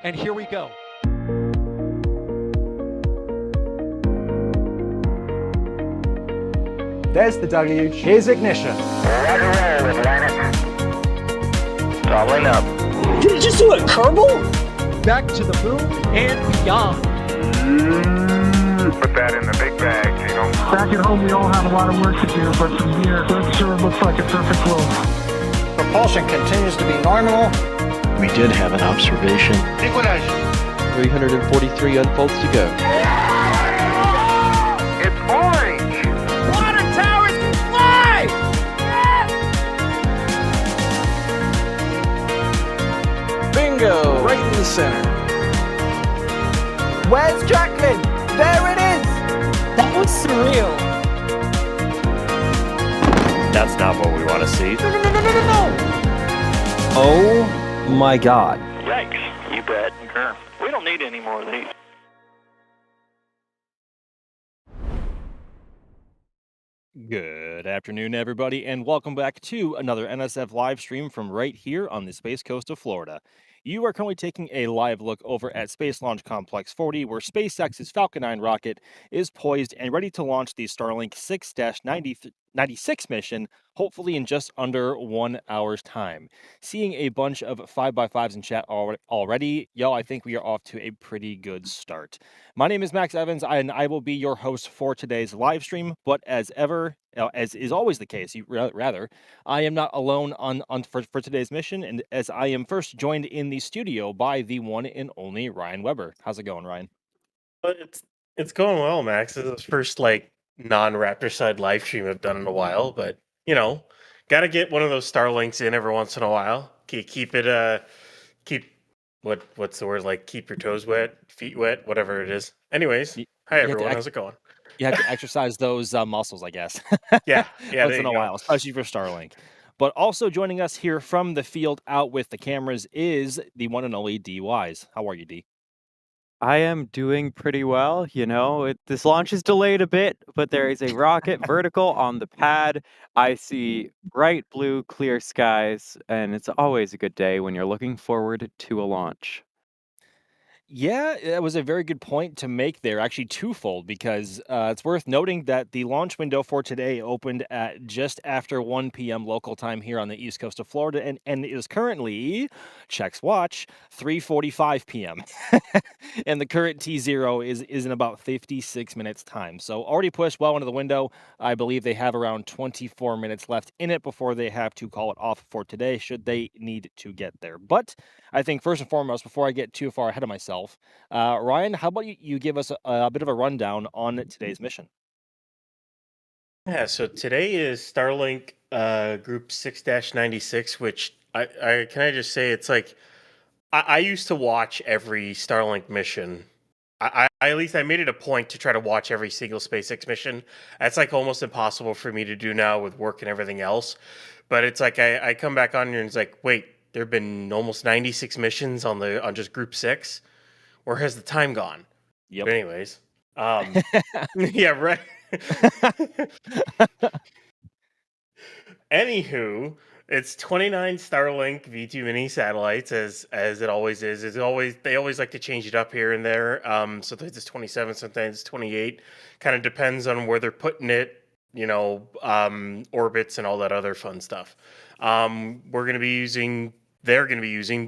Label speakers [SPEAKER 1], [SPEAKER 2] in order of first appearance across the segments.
[SPEAKER 1] And here we go.
[SPEAKER 2] There's the deluge. Here's ignition.
[SPEAKER 3] Traveling up.
[SPEAKER 4] Did it just do a Kerbal?
[SPEAKER 1] Back to the moon and beyond.
[SPEAKER 3] Put that in the big bag, you know.
[SPEAKER 5] Back at home, we all have a lot of work to do, but from here, that sure looks like a perfect world.
[SPEAKER 6] Propulsion continues to be normal.
[SPEAKER 7] We did have an observation.
[SPEAKER 3] Equalize.
[SPEAKER 7] 343 unfolds to go.
[SPEAKER 3] It's orange.
[SPEAKER 4] Water towers can fly!
[SPEAKER 7] Bingo! Right in the center.
[SPEAKER 6] Where's Jacqueline? There it is!
[SPEAKER 4] That was surreal.
[SPEAKER 8] That's not what we want to see.
[SPEAKER 6] No!
[SPEAKER 7] Oh my god.
[SPEAKER 3] Yikes. You bet. Sure. We don't need any more of these.
[SPEAKER 8] Good afternoon, everybody, and welcome back to another NSF live stream from right here on the Space Coast of Florida. You are currently taking a live look over at Space Launch Complex 40, where SpaceX's Falcon 9 rocket is poised and ready to launch the Starlink 6-96 mission, hopefully in just under 1 hour's time. Seeing a bunch of 5x5s in chat already, yo, I think we are off to a pretty good start. My name is Max Evans, and I will be your host for today's live stream, but as ever, as is always the case, rather, I am not alone for today's mission, and as I am first joined in the studio by the one and only Ryan Weber. How's it going, Ryan?
[SPEAKER 9] It's going well, Max. This is the first non-Raptor side live stream I've done in a while, but gotta get one of those Starlinks in every once in a while. Keep what's the word, keep your toes wet, feet wet, whatever it is. Anyways, hi everyone, how's it going?
[SPEAKER 8] You have to exercise those muscles, I guess.
[SPEAKER 9] Yeah,
[SPEAKER 8] once in a while, especially for Starlink. But also joining us here from the field out with the cameras is the one and only D Wise. How are you, D?
[SPEAKER 10] I am doing pretty well. This launch is delayed a bit, but there is a rocket vertical on the pad. I see bright blue, clear skies, and it's always a good day when you're looking forward to a launch.
[SPEAKER 8] Yeah, it was a very good point to make there, actually twofold, because it's worth noting that the launch window for today opened at just after 1 p.m. local time here on the east coast of Florida, and it is currently, checks watch, 3:45 p.m. And the current T0 is in about 56 minutes time. So already pushed well into the window. I believe they have around 24 minutes left in it before they have to call it off for today, should they need to get there. But I think first and foremost, before I get too far ahead of myself, Ryan, how about you give us a bit of a rundown on today's mission?
[SPEAKER 9] Yeah, so today is Starlink Group 6-96, which I can I just say it's I used to watch every Starlink mission. I at least I made it a point to try to watch every single SpaceX mission. That's almost impossible for me to do now with work and everything else. But it's I come back on here and it's wait, there have been almost 96 missions on just Group 6. Where has the time gone?
[SPEAKER 8] Yep.
[SPEAKER 9] But anyways, yeah, right. Anywho, it's 29 Starlink V2 mini satellites, as it always is. They always like to change it up here and there. Sometimes it's 27, sometimes it's 28. Kind of depends on where they're putting it. Orbits and all that other fun stuff. They're going to be using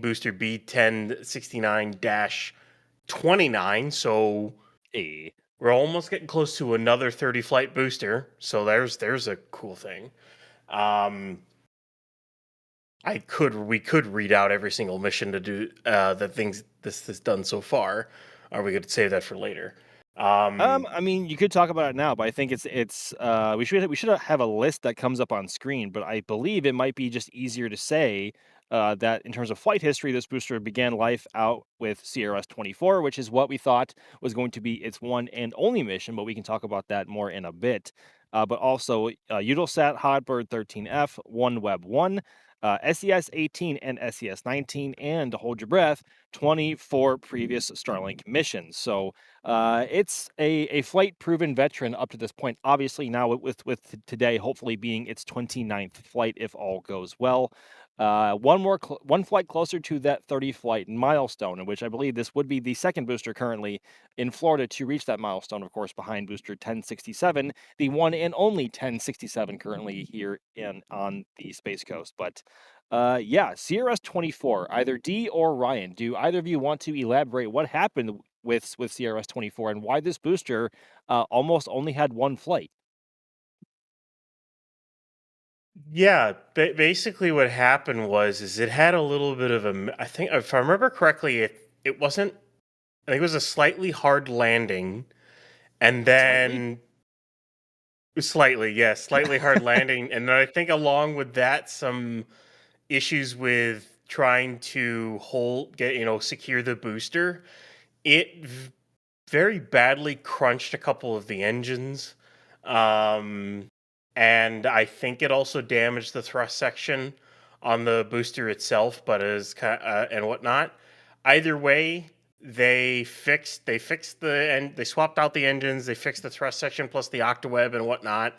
[SPEAKER 9] booster B1069-29, so we're almost getting close to another 30 flight booster. So there's a cool thing. We could read out every single mission to do the things this has done so far. Or we could save that for later.
[SPEAKER 8] I mean, you could talk about it now, but I think it's we should have a list that comes up on screen. But I believe it might be just easier to say that in terms of flight history, this booster began life out with CRS-24, which is what we thought was going to be its one and only mission. But we can talk about that more in a bit. But also Eutelsat Hotbird 13F, OneWeb 1. SES-18 and SES-19, and hold your breath, 24 previous Starlink missions. So it's a flight-proven veteran up to this point. Obviously, now with today hopefully being its 29th flight, if all goes well. one flight closer to that 30 flight milestone, in which I believe this would be the second booster currently in Florida to reach that milestone, of course, behind booster 1067, the one and only 1067 currently here on the Space Coast. But yeah, CRS-24, either D or Ryan, do either of you want to elaborate what happened with CRS-24 and why this booster almost only had one flight?
[SPEAKER 9] Yeah, basically what happened was it had a little bit of I think if I remember correctly, it wasn't. I think it was a slightly hard landing, and then slightly hard landing, and then I think along with that some issues with trying to secure the booster. It very badly crunched a couple of the engines. And I think it also damaged the thrust section on the booster itself, but as and whatnot. Either way, they swapped out the engines, they fixed the thrust section plus the octaweb and whatnot,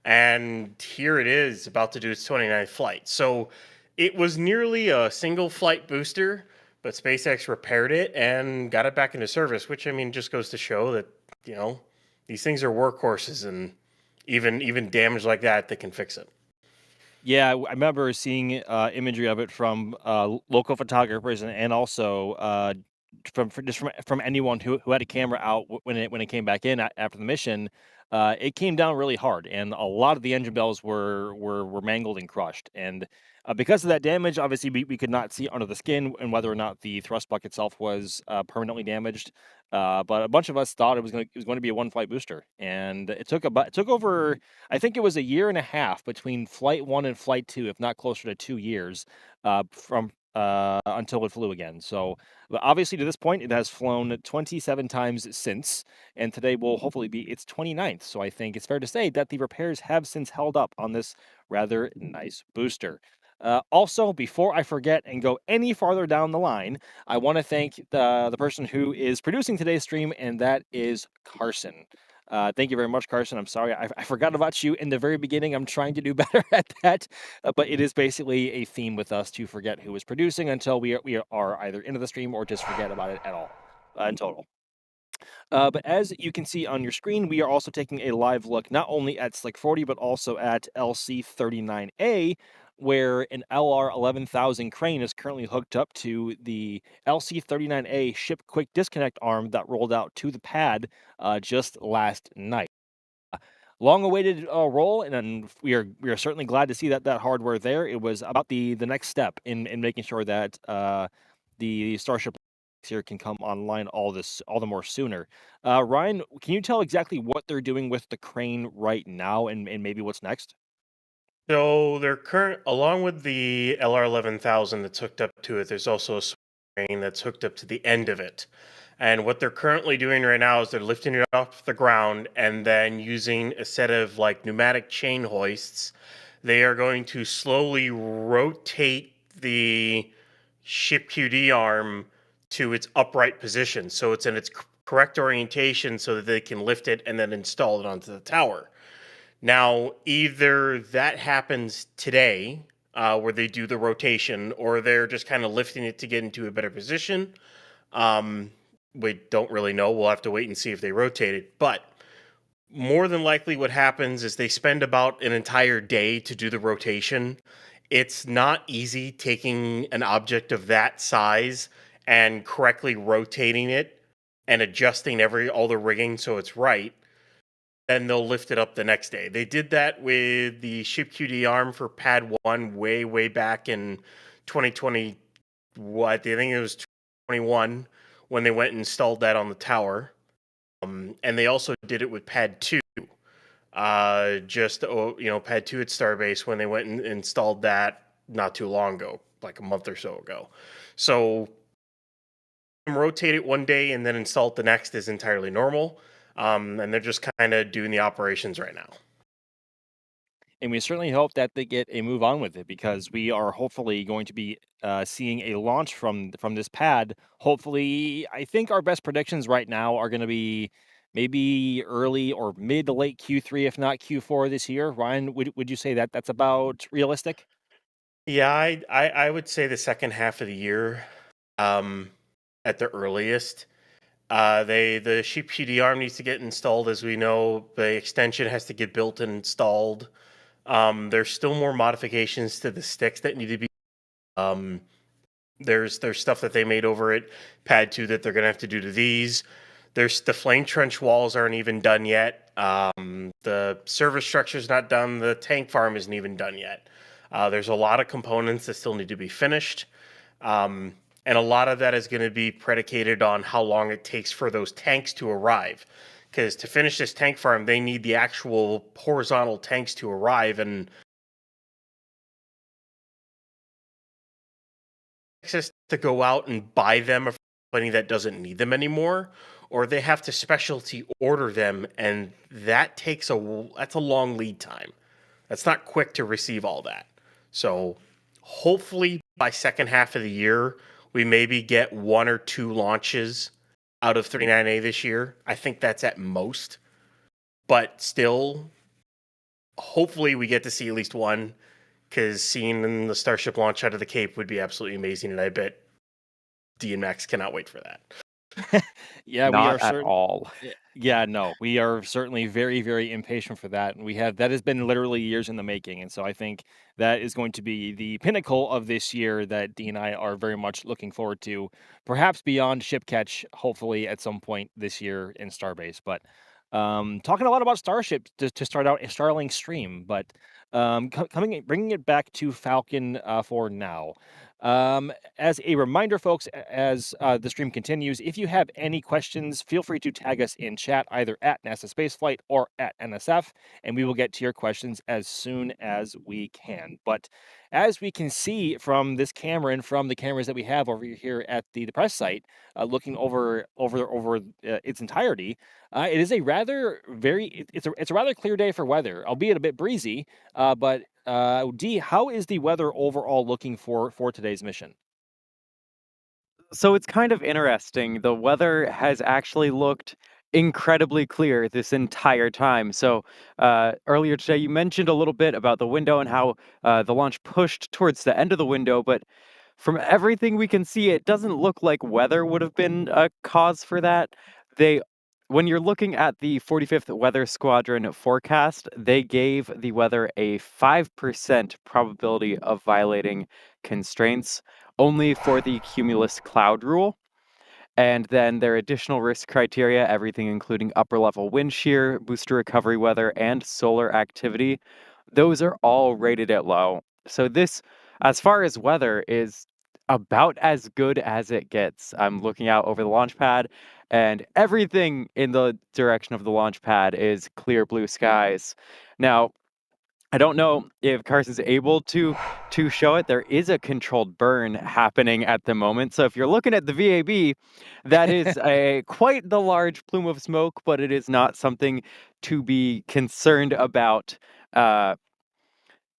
[SPEAKER 9] and here it is about to do its 29th flight. So it was nearly a single flight booster, but SpaceX repaired it and got it back into service, which I mean just goes to show that these things are workhorses, and even damage like that, they can fix it.
[SPEAKER 8] Yeah, I remember seeing imagery of it from local photographers and also from anyone who had a camera out when it came back in after the mission. It came down really hard, and a lot of the engine bells were mangled and crushed. And because of that damage, obviously we could not see under the skin and whether or not the thrust bucket itself was permanently damaged. But a bunch of us thought it was going to be a one flight booster, and it took over. I think it was a year and a half between flight 1 and flight 2, if not closer to 2 years, from until it flew again. So, but obviously, to this point, it has flown 27 times since, and today will hopefully be its 29th. So, I think it's fair to say that the repairs have since held up on this rather nice booster. Also, before I forget and go any farther down the line, I want to thank the person who is producing today's stream, and that is Carson. Thank you very much, Carson. I'm sorry I forgot about you in the very beginning. I'm trying to do better at that, but it is basically a theme with us to forget who is producing until we are either into the stream or just forget about it at all in total. But as you can see on your screen, we are also taking a live look not only at Slick 40, but also at LC-39A, where an LR 11,000 crane is currently hooked up to the LC-39A ship quick disconnect arm that rolled out to the pad just last night. Long-awaited roll, and we are certainly glad to see that hardware there. It was about the next step in making sure that the Starship here can come online all the more sooner. Ryan, can you tell exactly what they're doing with the crane right now and maybe what's next?
[SPEAKER 9] So they're along with the LR 11,000 that's hooked up to it. There's also a crane that's hooked up to the end of it. And what they're currently doing right now is they're lifting it off the ground and then using a set of like pneumatic chain hoists. They are going to slowly rotate the ship QD arm to its upright position, so it's in its correct orientation, so that they can lift it and then install it onto the tower. Now, either that happens today, where they do the rotation, or they're just kind of lifting it to get into a better position. We don't really know. We'll have to wait and see if they rotate it. But more than likely what happens is they spend about an entire day to do the rotation. It's not easy taking an object of that size and correctly rotating it and adjusting all the rigging so it's right. Then they'll lift it up the next day. They did that with the ship QD arm for Pad 1 way back in 2020. I think it was 2021 when they went and installed that on the tower. And they also did it with Pad 2. Pad 2 at Starbase when they went and installed that not too long ago, like a month or so ago. So rotate it one day and then install it the next is entirely normal. And they're just kind of doing the operations right now.
[SPEAKER 8] And we certainly hope that they get a move on with it, because we are hopefully going to be seeing a launch from this pad. Hopefully, I think our best predictions right now are going to be maybe early or mid to late Q3, if not Q4 this year. Ryan, would you say that that's about realistic?
[SPEAKER 9] Yeah, I would say the second half of the year, at the earliest. The sheep PD arm needs to get installed, as we know. The extension has to get built and installed. There's still more modifications to the sticks that need to be. Um, there's stuff that they made over at Pad 2 that they're gonna have to do to these. There's the flame trench walls aren't even done yet. The service structure's not done. The tank farm isn't even done yet. There's a lot of components that still need to be finished. And a lot of that is going to be predicated on how long it takes for those tanks to arrive. Because to finish this tank farm, they need the actual horizontal tanks to arrive, and access to go out and buy them from a company that doesn't need them anymore, or they have to specialty order them, and that's a long lead time. That's not quick to receive all that. So hopefully by second half of the year, we maybe get 1 or 2 launches out of 39A this year. I think that's at most. But still, hopefully we get to see at least one, because seeing the Starship launch out of the Cape would be absolutely amazing, and I bet D and Max cannot wait for that.
[SPEAKER 8] Yeah, we
[SPEAKER 10] Not
[SPEAKER 8] are
[SPEAKER 10] at all.
[SPEAKER 8] Yeah, no, we are certainly very, very impatient for that, and that has been literally years in the making, and so I think that is going to be the pinnacle of this year that D and I are very much looking forward to, perhaps beyond ship catch, hopefully at some point this year in Starbase. But talking a lot about Starship to start out a Starlink stream, but bringing it back to Falcon for now. As a reminder, folks, as the stream continues, if you have any questions, feel free to tag us in chat either at NASA Spaceflight or at NSF, and we will get to your questions as soon as we can. But as we can see from this camera and from the cameras that we have over here at the press site, looking over its entirety, it is a rather it's a rather clear day for weather, albeit a bit breezy. But D, how is the weather overall looking for today's mission?
[SPEAKER 10] So it's kind of interesting. The weather has actually looked incredibly clear this entire time. So earlier today, you mentioned a little bit about the window and how the launch pushed towards the end of the window, but from everything we can see, it doesn't look like weather would have been a cause for that. They, when you're looking at the 45th Weather Squadron forecast, they gave the weather a 5% probability of violating constraints, only for the cumulus cloud rule. And then their additional risk criteria, everything including upper level wind shear, booster recovery weather, and solar activity, those are all rated at low. So this, as far as weather, is about as good as it gets. I'm looking out over the launch pad, and everything in the direction of the launch pad is clear blue skies. Now, I don't know if Carson's able to show it. There is a controlled burn happening at the moment. So if you're looking at the VAB, that is a quite the large plume of smoke, but it is not something to be concerned about.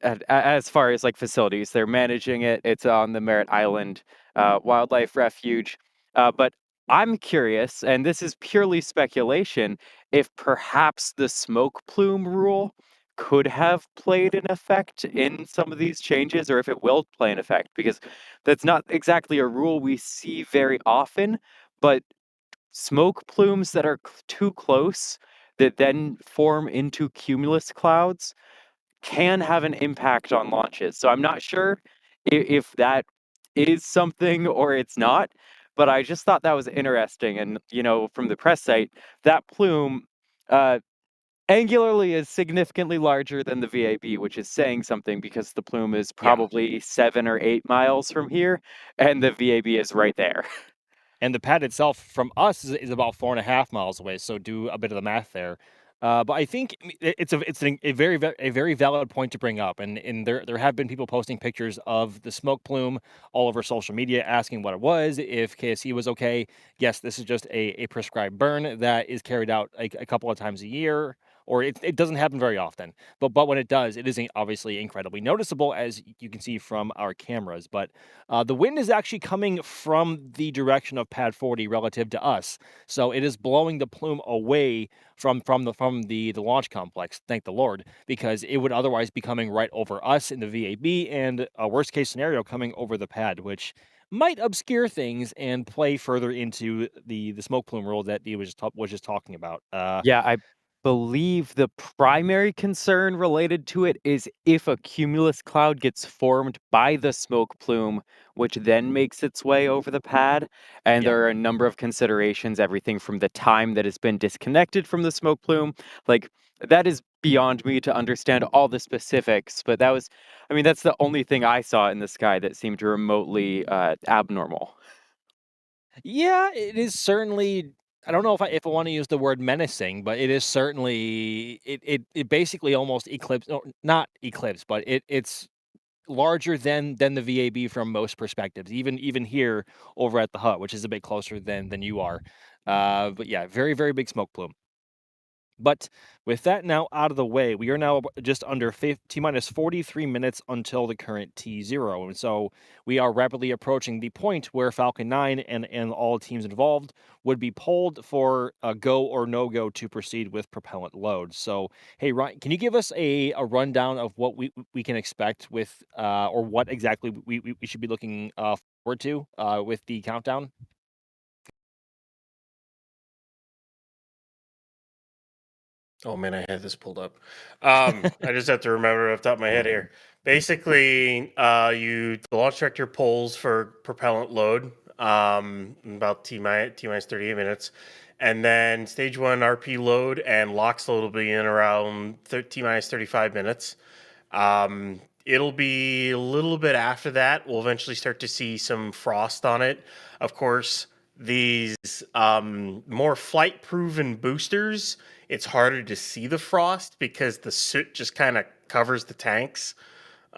[SPEAKER 10] As far as like facilities, they're managing it. It's on the Merritt Island Wildlife Refuge. But I'm curious, and this is purely speculation, if perhaps the smoke plume rule could have played an effect in some of these changes, or if it will play an effect, because that's not exactly a rule we see very often, but smoke plumes that are too close that then form into cumulus clouds can have an impact on launches. So I'm not sure if that is something or it's not, but I just thought that was interesting. And, from the press site, that plume angularly is significantly larger than the VAB, which is saying something because the plume is probably 7 or 8 miles from here, and the VAB is right there.
[SPEAKER 8] And the pad itself from us is about 4.5 miles away. So do a bit of the math there. But I think it's a very valid point to bring up, and there have been people posting pictures of the smoke plume all over social media, asking what it was, if KSC was okay. Yes, this is just a prescribed burn that is carried out a couple of times a year, or it doesn't happen very often. But when it does, it is obviously incredibly noticeable, as you can see from our cameras. But the wind is actually coming from the direction of Pad 40 relative to us, so it is blowing the plume away from the launch complex. Thank the Lord, because it would otherwise be coming right over us in the VAB, and a worst case scenario coming over the pad, which might obscure things and play further into the smoke plume rule that he was just talking about.
[SPEAKER 10] Yeah, I believe the primary concern related to it is if a cumulus cloud gets formed by the smoke plume, which then makes its way over the pad. And
[SPEAKER 8] Yeah.
[SPEAKER 10] there are a number of considerations, everything from the time that has been disconnected from the smoke plume. Like, that is beyond me to understand all the specifics, but that's the only thing I saw in the sky that seemed remotely abnormal.
[SPEAKER 8] Yeah, it is certainly. I don't know if I want to use the word menacing, but it is certainly it basically almost eclipse, no, not eclipse, but it's larger than the VAB from most perspectives. Even here over at the hut, which is a bit closer than you are. But yeah, very very big smoke plume. But with that now out of the way, we are now just under T minus 43 minutes until the current T0. And so we are rapidly approaching the point where Falcon 9 and all teams involved would be polled for a go or no go to proceed with propellant load. So, hey, Ryan, can you give us a rundown of what we can expect with, or what exactly we should be looking forward to with the countdown?
[SPEAKER 9] Oh man, I had this pulled up. I just have to remember off the top of my head here. Basically, the launch director polls for propellant load, about T minus 38 minutes, and then stage 1 RP load and LOX load will be in around T minus 35 minutes. It'll be a little bit after that. We'll eventually start to see some frost on it. Of course, these more flight proven boosters, it's harder to see the frost because the soot just kind of covers the tanks.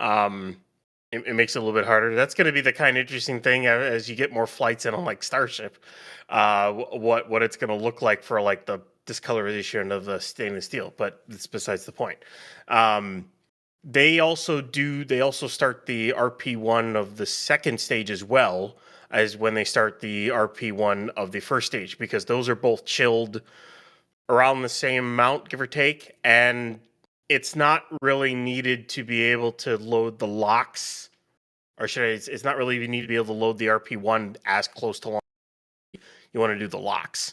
[SPEAKER 9] It makes it a little bit harder. That's going to be the kind of interesting thing as you get more flights in on like Starship. What it's going to look like for like the discoloration of the stainless steel, but it's besides the point. They also start the RP1 of the second stage as well as when they start the RP1 of the first stage, because those are both chilled around the same amount, give or take, and it's not really needed to be able to load the LOX, or it's not really need to be able to load the RP1 as close to launch. You want to do the LOX.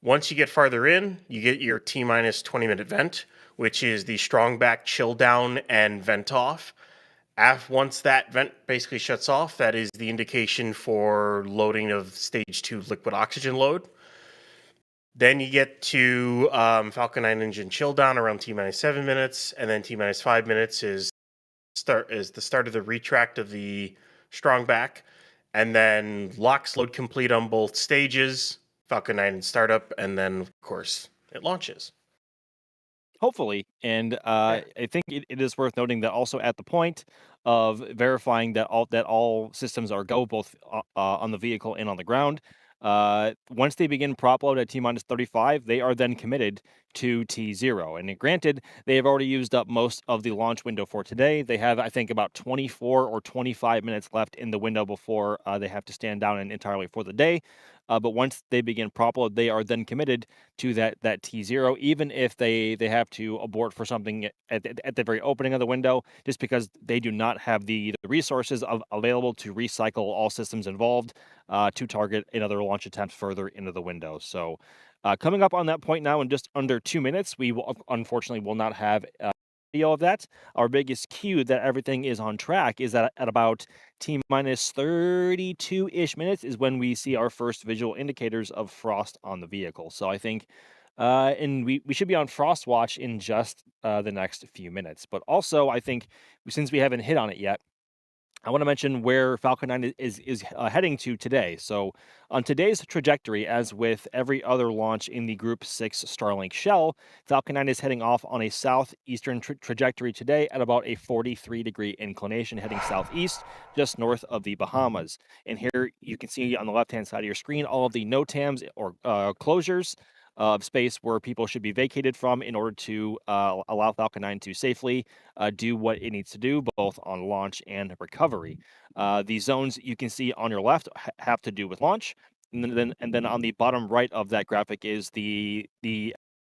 [SPEAKER 9] Once you get farther in, you get your T minus 20 minute vent, which is the strong back chill down and vent off. Once that vent basically shuts off, that is the indication for loading of stage 2 liquid oxygen load. Then you get to Falcon 9 engine chill down around T minus 7 minutes, and then T minus 5 minutes is the start of the retract of the strong back, and then LOX load complete on both stages, Falcon 9 startup, and then of course it launches.
[SPEAKER 8] Hopefully, and I think it is worth noting that also at the point of verifying that all systems are go, both on the vehicle and on the ground, once they begin prop load at T minus 35, they are then committed to T0. And granted, they have already used up most of the launch window for today. They have, I think, about 24 or 25 minutes left in the window before they have to stand down and entirely for the day. But once they begin prop load, they are then committed to that T0, even if they have to abort for something at the very opening of the window, just because they do not have the resources available to recycle all systems involved to target another launch attempt further into the window. So coming up on that point now in just under 2 minutes, we unfortunately will not have video of that. Our biggest cue that everything is on track is that at about T minus 32-ish minutes is when we see our first visual indicators of frost on the vehicle. So I think, and we should be on frost watch in just the next few minutes. But also, I think since we haven't hit on it yet, I want to mention where Falcon 9 is heading to today. So on today's trajectory, as with every other launch in the Group 6 Starlink shell, Falcon 9 is heading off on a southeastern trajectory today at about a 43-degree inclination, heading southeast, just north of the Bahamas. And here you can see on the left-hand side of your screen all of the NOTAMs or closures of space where people should be vacated from in order to allow Falcon 9 to safely do what it needs to do, both on launch and recovery. The zones you can see on your left have to do with launch, and then on the bottom right of that graphic is the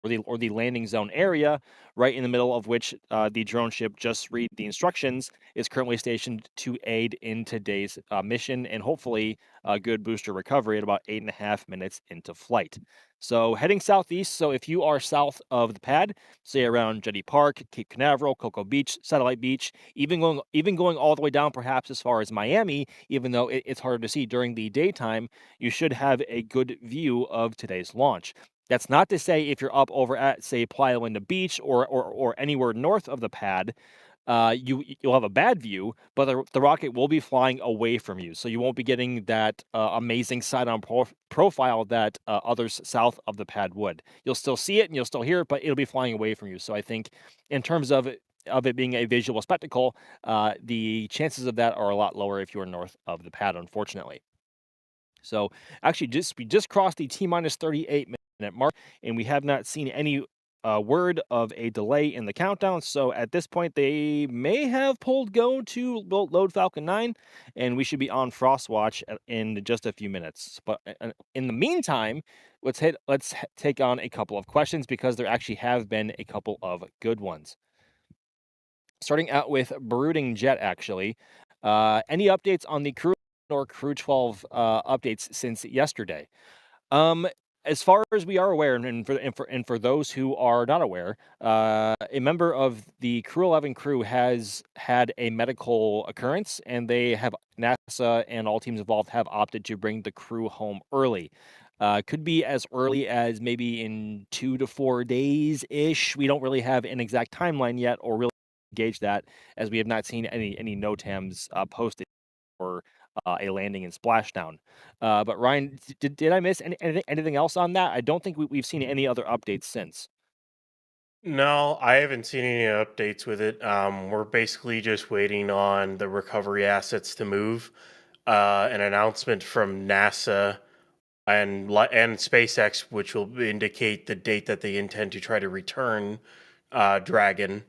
[SPEAKER 8] landing zone area, right in the middle of which the drone ship, just read the instructions, is currently stationed to aid in today's mission and hopefully a good booster recovery at about 8.5 minutes into flight. So heading southeast, so if you are south of the pad, say around Jetty Park, Cape Canaveral, Cocoa Beach, Satellite Beach, even going all the way down perhaps as far as Miami, even though it's harder to see during the daytime, you should have a good view of today's launch. That's not to say if you're up over at, say, Playa Linda Beach or anywhere north of the pad, you'll have a bad view, but the rocket will be flying away from you, so you won't be getting that amazing side-on profile that others south of the pad would. You'll still see it and you'll still hear it, but it'll be flying away from you. So I think in terms of it being a visual spectacle, the chances of that are a lot lower if you're north of the pad, unfortunately. So actually, we just crossed the T-minus 38-minute mark, and we have not seen any word of a delay in the countdown. So at this point, they may have pulled go to load Falcon 9, and we should be on frost watch in just a few minutes. But in the meantime, let's take on a couple of questions, because there actually have been a couple of good ones. Starting out with Brooding Jet, actually. Any updates on the Crew or Crew 12 updates since yesterday? As far as we are aware, and for those who are not aware, a member of the Crew 11 crew has had a medical occurrence, and NASA and all teams involved have opted to bring the crew home early. Could be as early as maybe in 2 to 4 days ish. We don't really have an exact timeline yet, or really gauge that, as we have not seen any NOTAMs posted for a landing and splashdown. But Ryan, did I miss anything else on that? I don't think we've seen any other updates since.
[SPEAKER 9] No, I haven't seen any updates with it. We're basically just waiting on the recovery assets to move. An announcement from NASA and SpaceX, which will indicate the date that they intend to try to return Dragon,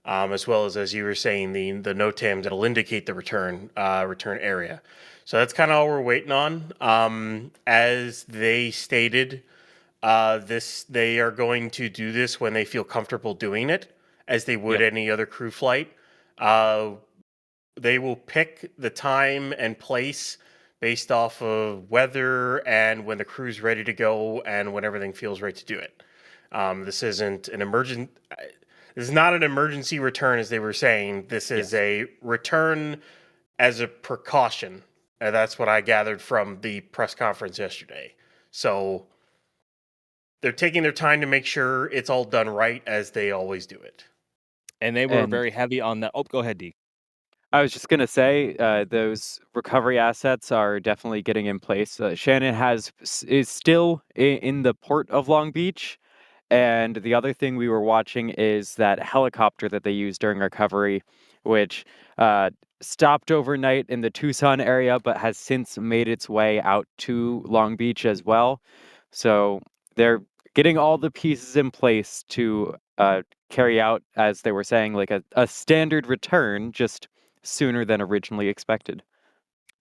[SPEAKER 9] as well as you were saying, the NOTAMs that'll indicate the return area. So that's kind of all we're waiting on. As they stated, they are going to do this when they feel comfortable doing it, as they would any other crew flight. They will pick the time and place based off of weather and when the crew's ready to go and when everything feels right to do it. This isn't an emergent. This is not an emergency return, as they were saying. This is a return as a precaution. And that's what I gathered from the press conference yesterday. So they're taking their time to make sure it's all done right, as they always do it.
[SPEAKER 8] And they were very heavy on that. Oh, go ahead, D.
[SPEAKER 10] I was just going to say those recovery assets are definitely getting in place. Shannon is still in the port of Long Beach. And the other thing we were watching is that helicopter that they used during recovery, which stopped overnight in the Tucson area, but has since made its way out to Long Beach as well. So they're getting all the pieces in place to carry out, as they were saying, like a standard return, just sooner than originally expected.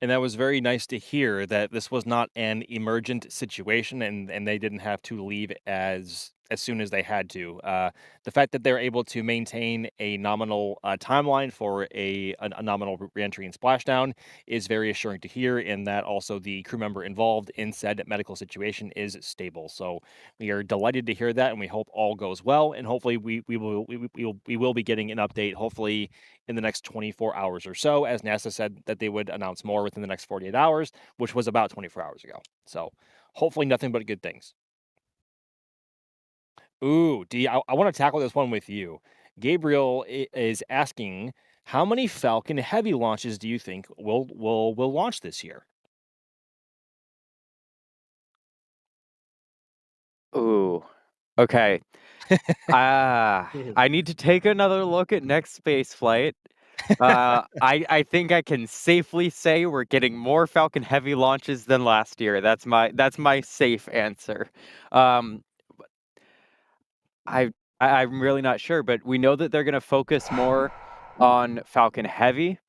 [SPEAKER 8] And that was very nice to hear, that this was not an emergent situation, and they didn't have to leave as soon as they had to. The fact that they're able to maintain a nominal timeline for a nominal reentry and splashdown is very assuring to hear, and that also the crew member involved in said medical situation is stable. So we are delighted to hear that, and we hope all goes well. And hopefully we will be getting an update, hopefully in the next 24 hours or so, as NASA said that they would announce more within the next 48 hours, which was about 24 hours ago. So hopefully nothing but good things. Ooh, D, I want to tackle this one with you. Gabriel is asking, how many Falcon Heavy launches do you think will launch this year?
[SPEAKER 10] Ooh, okay. I need to take another look at next space flight. I think I can safely say we're getting more Falcon Heavy launches than last year. That's my safe answer. I'm really not sure, but we know that they're going to focus more on Falcon Heavy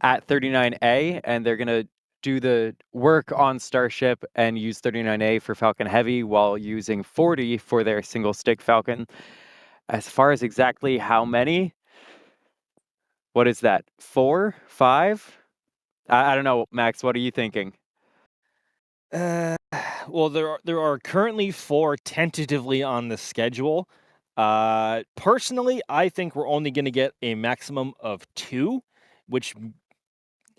[SPEAKER 10] at 39A, and they're going to do the work on Starship and use 39A for Falcon Heavy while using 40 for their single stick Falcon. As far as exactly how many, what is that? 4, 5? I don't know, Max. What are you thinking?
[SPEAKER 8] Well, there are currently 4 tentatively on the schedule. Personally, I think we're only going to get a maximum of 2, which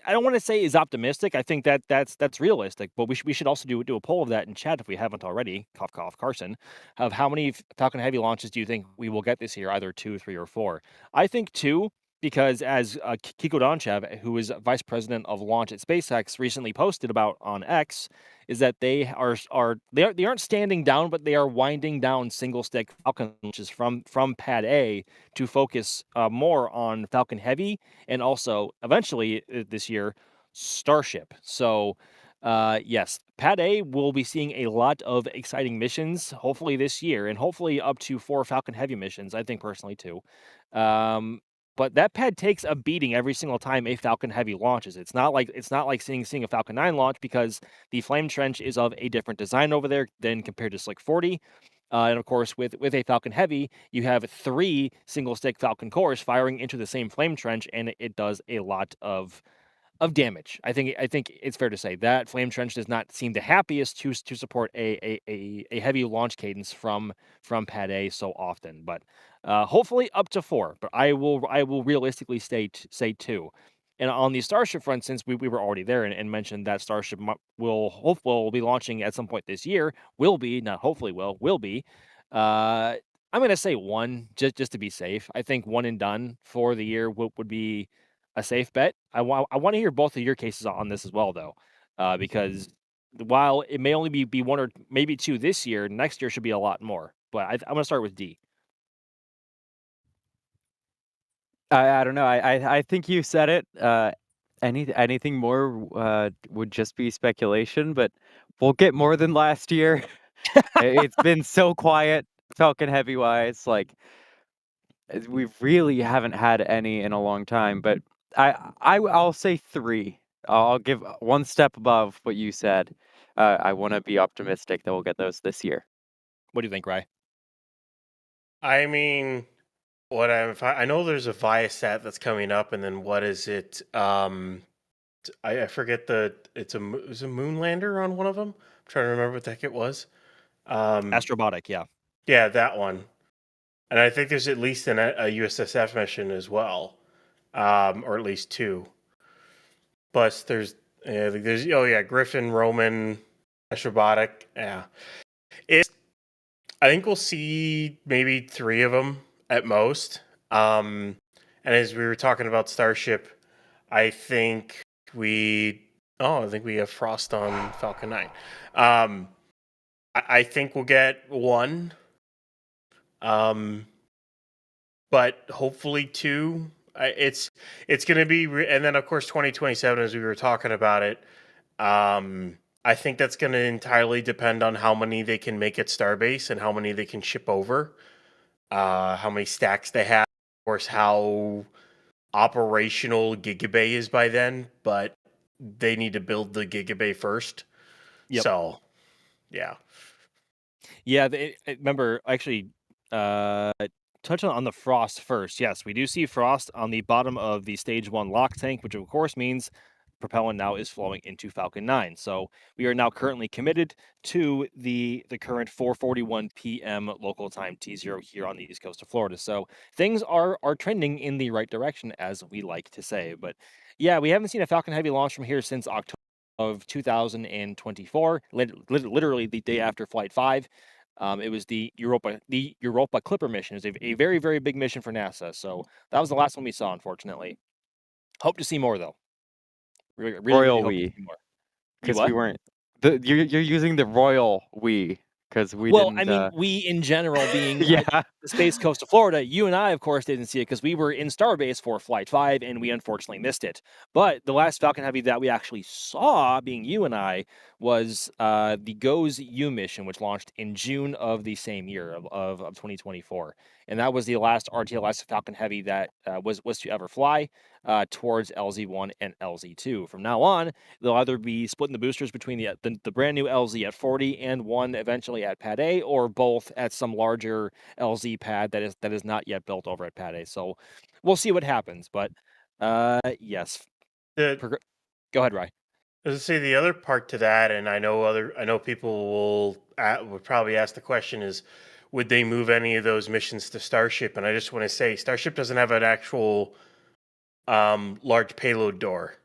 [SPEAKER 8] I don't want to say is optimistic. I think that's realistic, but we should also do a poll of that in chat if we haven't already. Cough cough, Carson, of how many Falcon Heavy launches do you think we will get this year? Either 2, 3, or 4. I think 2 because as Kiko Donchev, who is vice president of launch at SpaceX, recently posted about on X, is that they aren't standing down, but they are winding down single stick Falcon launches from Pad A to focus more on Falcon Heavy and also eventually this year Starship. So yes, Pad A will be seeing a lot of exciting missions hopefully this year, and hopefully up to 4 Falcon Heavy missions. I think personally too. But that pad takes a beating every single time a Falcon Heavy launches. It's not like seeing a Falcon 9 launch because the flame trench is of a different design over there than compared to Slick 40. And of course, with a Falcon Heavy, you have 3 single stick Falcon cores firing into the same flame trench, and it does a lot of damage. I think it's fair to say that flame trench does not seem the happiest to support a heavy launch cadence from Pad A so often, but hopefully up to 4. But I will realistically say 2. And on the Starship front, since we were already there and mentioned that Starship will be launching at some point this year, will be. I'm going to say 1 just to be safe. I think 1 and done for the year would be a safe bet. I want to hear both of your cases on this as well, though, because while it may only be 1 or maybe 2 this year, next year should be a lot more. But I'm going to start with D.
[SPEAKER 10] I don't know. I think you said it. Anything more would just be speculation, but we'll get more than last year. It's been so quiet, Falcon Heavy wise. Like we really haven't had any in a long time. But I'll say 3. I'll give 1 step above what you said. I want to be optimistic that we'll get those this year.
[SPEAKER 8] What do you think, Rye?
[SPEAKER 9] I mean, I know there's a Viasat that's coming up, and then what is it? I forget it was a moon lander on one of them. I'm trying to remember what the heck it was.
[SPEAKER 8] Astrobotic, yeah.
[SPEAKER 9] Yeah, that one. And I think there's at least a USSF mission as well, or at least 2. Plus, there's Griffin, Roman, Astrobotic. Yeah, I think we'll see maybe 3 of them at most. And as we were talking about Starship, I think we have Frost on Falcon 9. I think we'll get 1. But hopefully 2. It's going to be, and then of course 2027, as we were talking about it. I think that's going to entirely depend on how many they can make at Starbase and how many they can ship over. How many stacks they have, of course, how operational Gigabay is by then, but they need to build the Gigabay first.
[SPEAKER 8] Yep.
[SPEAKER 9] So, yeah.
[SPEAKER 8] Yeah, remember, actually, touch on the Frost first. Yes, we do see Frost on the bottom of the Stage 1 lock tank, which of course means propellant now is flowing into Falcon 9. So we are now currently committed to the current 4:41 p.m. local time T0 here on the east coast of Florida. So things are trending in the right direction, as we like to say. But yeah, we haven't seen a Falcon Heavy launch from here since October of 2024, literally the day after Flight 5. It was the Europa Clipper mission. It was a very, very big mission for NASA. So that was the last one we saw, unfortunately. Hope to see more, though. Really
[SPEAKER 10] Royal
[SPEAKER 8] hope
[SPEAKER 10] we,
[SPEAKER 8] to see more.
[SPEAKER 10] because we weren't. You're using the royal we because we didn't.
[SPEAKER 8] I mean, we in general being
[SPEAKER 10] yeah.
[SPEAKER 8] the Space Coast of Florida. You and I, of course, didn't see it because we were in Starbase for Flight 5, and we unfortunately missed it. But the last Falcon Heavy that we actually saw, being you and I, was the GOES U mission, which launched in June of the same year of 2024. And that was the last RTLS Falcon Heavy that was to ever fly towards LZ1 and LZ2. From now on, they'll either be splitting the boosters between the brand new LZ at 40 and one eventually at Pad A, or both at some larger LZ pad that is not yet built over at Pad A. So we'll see what happens. But yes, go ahead, Rye.
[SPEAKER 9] As I say, the other part to that, and I know people would probably ask the question is, would they move any of those missions to Starship? And I just want to say, Starship doesn't have an actual large payload door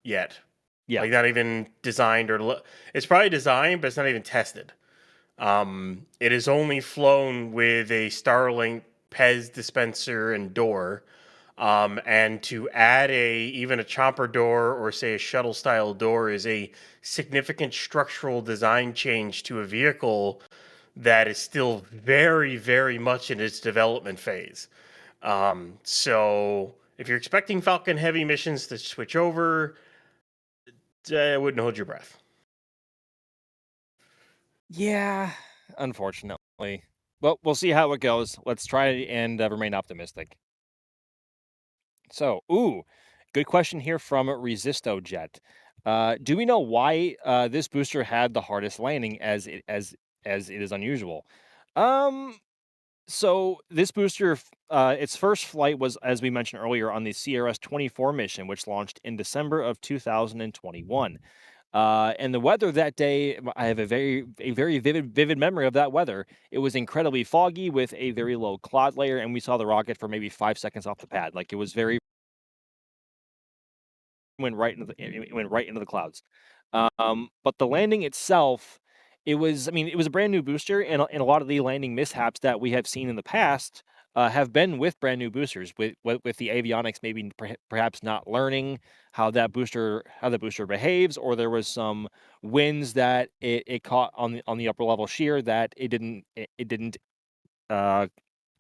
[SPEAKER 9] yet.
[SPEAKER 8] Yeah,
[SPEAKER 9] like not even designed it's probably designed, but it's not even tested. It is only flown with a Starlink PEZ dispenser and door. And to add even a chomper door or say a shuttle style door is a significant structural design change to a vehicle that is still very, very much in its development phase. So if you're expecting Falcon Heavy missions to switch over, I wouldn't hold your breath.
[SPEAKER 8] Yeah, unfortunately. But we'll see how it goes. Let's try and remain optimistic. So, good question here from ResistoJet. Do we know why this booster had the hardest landing as it is unusual? So this booster, its first flight was, as we mentioned earlier, on the CRS-24 mission, which launched in December of 2021. And the weather that day, I have a very vivid memory of that weather. It was incredibly foggy with a very low cloud layer, and we saw the rocket for maybe 5 seconds off the pad. Like it was went right into the clouds. But the landing itself, it was a brand new booster, and a lot of the landing mishaps that we have seen in the past have been with brand new boosters, with the avionics maybe perhaps not learning how the booster behaves, or there was some winds that it caught on the upper level shear that it didn't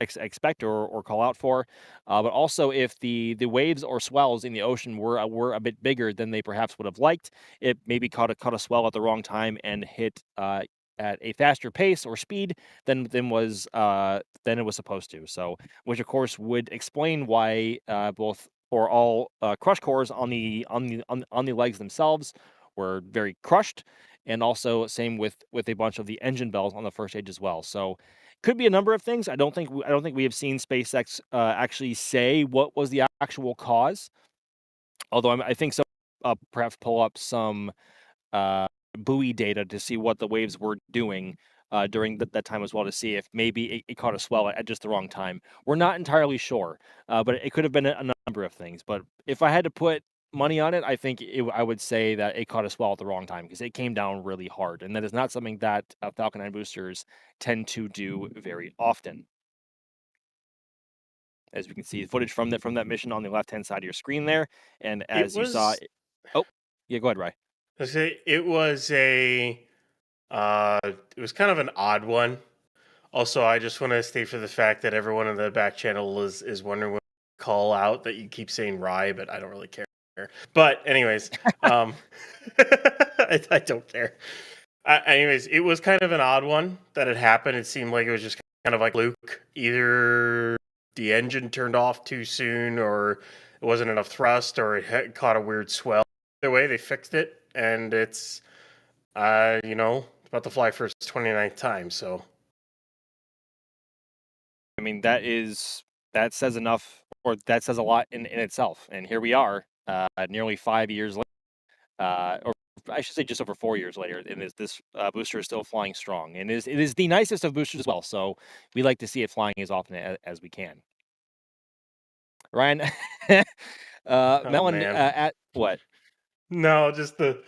[SPEAKER 8] expect or call out for, but also if the waves or swells in the ocean were a bit bigger than they perhaps would have liked, it maybe caught a swell at the wrong time and hit at a faster pace or speed than it was supposed to. So, which of course would explain why both or all crush cores on the legs themselves were very crushed, and also same with a bunch of the engine bells on the first stage as well. So could be a number of things. I don't think we have seen SpaceX actually say what was the actual cause. Although I think so. Perhaps pull up some buoy data to see what the waves were doing during that time as well, to see if maybe it caught a swell at just the wrong time. We're not entirely sure, but it could have been a number of things. But if I had to put money on it, I think I would say that it caught a swell at the wrong time because it came down really hard, and that is not something that Falcon 9 boosters tend to do very often. As you can see, footage from that mission on the left-hand side of your screen there, and as you saw, oh yeah, go ahead, Rye.
[SPEAKER 9] I say it was it was kind of an odd one. Also, I just want to state for the fact that everyone in the back channel is wondering what call out that you keep saying Rye, but I don't really care. But anyways, I don't care. Anyways, it was kind of an odd one that had happened. It seemed like it was just kind of like Luke. Either the engine turned off too soon, or it wasn't enough thrust, or it had caught a weird swell. Either way, they fixed it, and it's about to fly for its 29th time. So,
[SPEAKER 8] I mean, that says enough, or that says a lot in itself. And here we are, nearly 5 years later, or I should say just over 4 years later, and this booster is still flying strong. And it is the nicest of boosters as well, so we like to see it flying as often as we can. Ryan, Melon, at what?
[SPEAKER 9] No, just the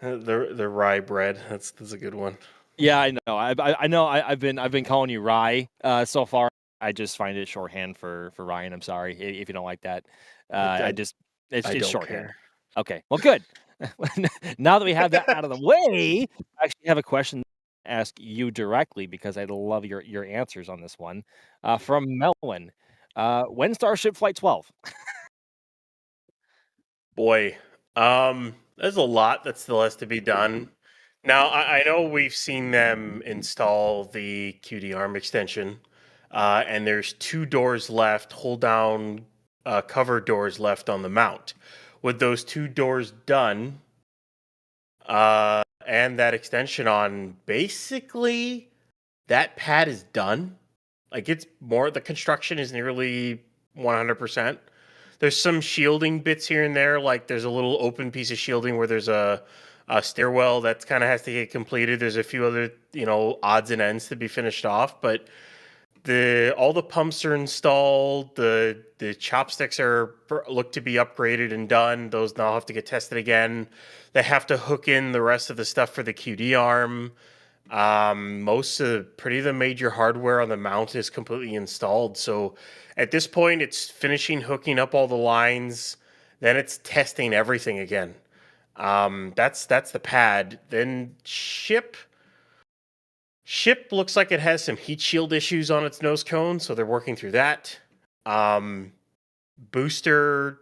[SPEAKER 9] rye bread. That's a good one.
[SPEAKER 8] Yeah, I know. I know. I've been calling you Rye so far. I just find it shorthand for Ryan. I'm sorry if you don't like that. It's shorthand.
[SPEAKER 9] Care.
[SPEAKER 8] Okay. Well, good. Now that we have that out of the way, I actually have a question ask you directly because I love your answers on this one. From Melwin, when Starship Flight 12?
[SPEAKER 9] Boy, there's a lot that still has to be done. Now, I know we've seen them install the QD arm extension, and there's 2 doors left, hold down cover doors left on the mount. With those 2 doors done, and that extension on, basically that pad is done. Like it's more, the construction is nearly 100%. There's some shielding bits here and there, like there's a little open piece of shielding where there's a stairwell that kind of has to get completed. There's a few other, odds and ends to be finished off, but all the pumps are installed. The chopsticks look to be upgraded and done. Those now have to get tested again. They have to hook in the rest of the stuff for the QD arm. Most of the major hardware on the mount is completely installed. So at this point, it's finishing hooking up all the lines. Then it's testing everything again. That's the pad. Then ship looks like it has some heat shield issues on its nose cone, so they're working through that. Booster,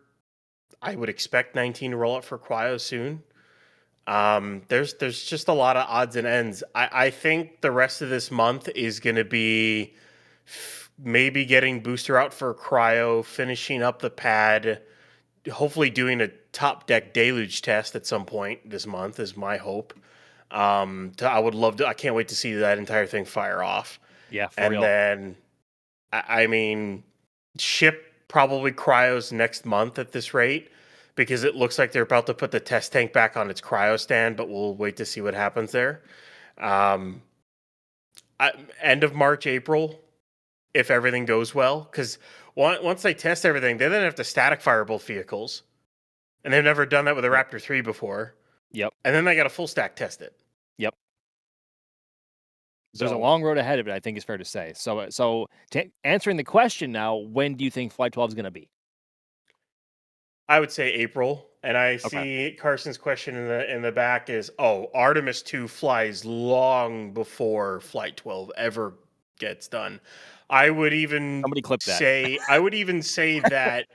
[SPEAKER 9] I would expect 19 to roll out for cryo soon. There's just a lot of odds and ends. I think the rest of this month is going to be maybe getting booster out for cryo, finishing up the pad, hopefully doing a top deck deluge test at some point this month is my hope. I would love to. I can't wait to see that entire thing fire off.
[SPEAKER 8] Yeah, for
[SPEAKER 9] and
[SPEAKER 8] real.
[SPEAKER 9] then, I mean, ship probably cryos next month at this rate, because it looks like they're about to put the test tank back on its cryo stand, but we'll wait to see what happens there. End of March, April, if everything goes well, because once they test everything, they then have to static fire both vehicles, and they've never done that with a Raptor 3 before.
[SPEAKER 8] Yep.
[SPEAKER 9] And then they got to full stack test it.
[SPEAKER 8] Yep. There's a long road ahead of it, I think is fair to say. So answering the question now, when do you think Flight 12 is going to be?
[SPEAKER 9] I would say April. And I see Carson's question in the back is, Artemis 2 flies long before Flight 12 ever gets done. I would even say that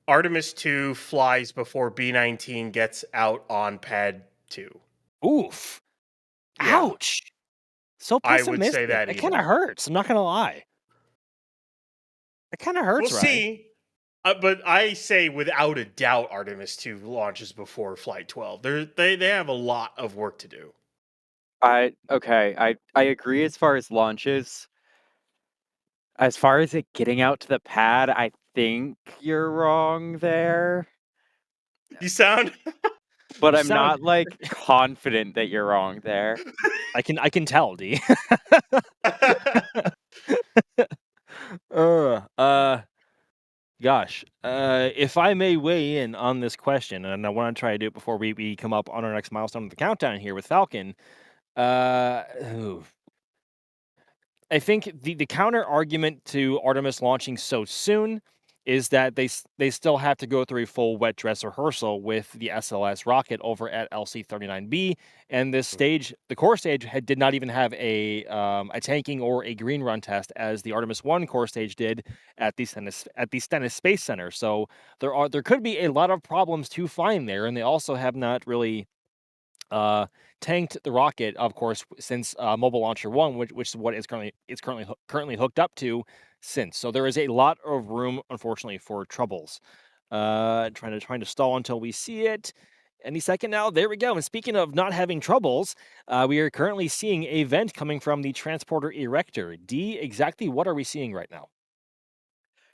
[SPEAKER 9] Artemis 2 flies before B-19 gets out on Pad 2.
[SPEAKER 8] Oof.
[SPEAKER 9] Yeah.
[SPEAKER 8] Ouch. So pessimistic.
[SPEAKER 9] I would say that
[SPEAKER 8] it kind of hurts. I'm not going to lie. It kind of hurts,
[SPEAKER 9] We'll see. But I say without a doubt Artemis 2 launches before Flight 12. They have a lot of work to do.
[SPEAKER 10] I agree as far as launches. As far as it getting out to the pad, I think you're wrong there.
[SPEAKER 9] You sound
[SPEAKER 10] But I'm not like confident that you're wrong there.
[SPEAKER 8] I can tell, D. Gosh, if I may weigh in on this question, and I want to try to do it before we come up on our next milestone of the countdown here with Falcon. I think the counter argument to Artemis launching so soon is that they still have to go through a full wet dress rehearsal with the SLS rocket over at LC-39B, and this stage, the core stage, did not even have a tanking or a green run test as the Artemis 1 core stage did at the Stennis Space Center. So there could be a lot of problems to find there, and they also have not really tanked the rocket, of course, since Mobile Launcher 1, which is what it's currently hooked up to since. So there is a lot of room, unfortunately, for troubles. Trying to stall until we see it. Any second now. There we go. And speaking of not having troubles, we are currently seeing a vent coming from the transporter erector. D, exactly what are we seeing right now?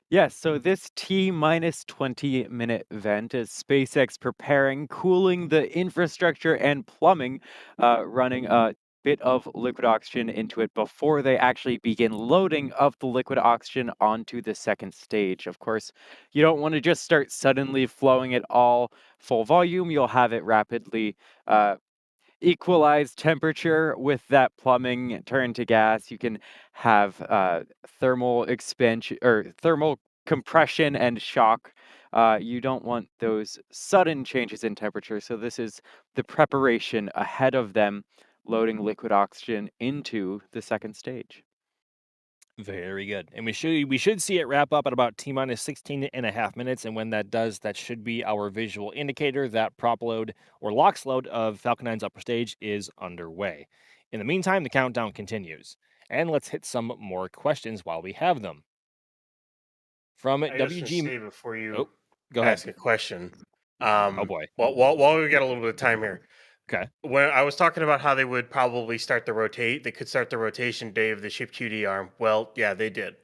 [SPEAKER 10] Yes, so this T-minus 20-minute vent is SpaceX preparing, cooling the infrastructure and plumbing, running a bit of liquid oxygen into it before they actually begin loading of the liquid oxygen onto the second stage. Of course, you don't want to just start suddenly flowing it all full volume. You'll have it rapidly equalize temperature with that plumbing turn to gas. You can have thermal expansion or thermal compression and shock. You don't want those sudden changes in temperature. So this is the preparation ahead of them loading liquid oxygen into the second stage.
[SPEAKER 8] Very good. And we should see it wrap up at about T minus 16 and a half minutes. And when that does, that should be our visual indicator that prop load or LOX load of Falcon 9's upper stage is underway. In the meantime, the countdown continues. And let's hit some more questions while we have them. From
[SPEAKER 9] I just want to
[SPEAKER 8] WG.
[SPEAKER 9] say before you
[SPEAKER 8] Oh, go ahead.
[SPEAKER 9] ask a question.
[SPEAKER 8] Oh boy.
[SPEAKER 9] While we got a little bit of time here,
[SPEAKER 8] Okay.
[SPEAKER 9] when I was talking about how they would probably they could start the rotation day of the ship QD arm. Well, yeah, they did.